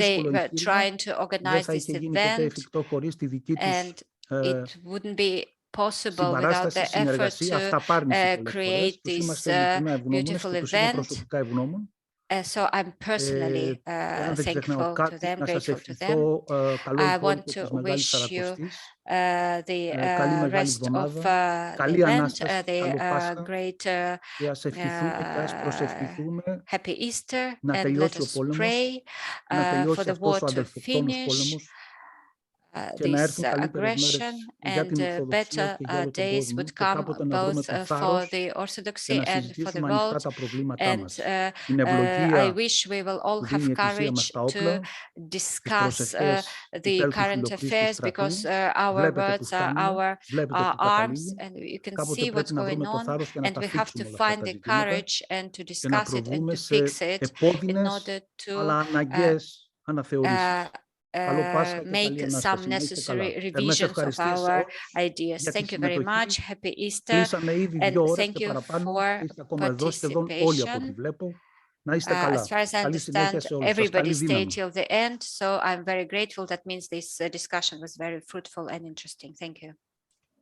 they were trying to organize this event, and it wouldn't be possible without the effort to create this beautiful event. So I'm personally thankful to them, grateful to them. I want to wish you the rest of the event, the great happy Easter, and let us pray for the war to finish this aggression, and better days would come both for the Orthodoxy and for the world. And I wish we will all have courage to discuss the current affairs, because our words are our arms, and you can see what's going on, and we have to find the courage and to discuss it and to fix it in order to make some necessary revisions of our ideas. Thank you very much. Happy Easter, and thank you for participation. Να είστε καλά. As far as I Καλή συνέχεια understand, σε όλους σας. everybody Καλή stayed δύναμη. till the end. So I'm very grateful. That means this discussion was very fruitful and interesting. Thank you.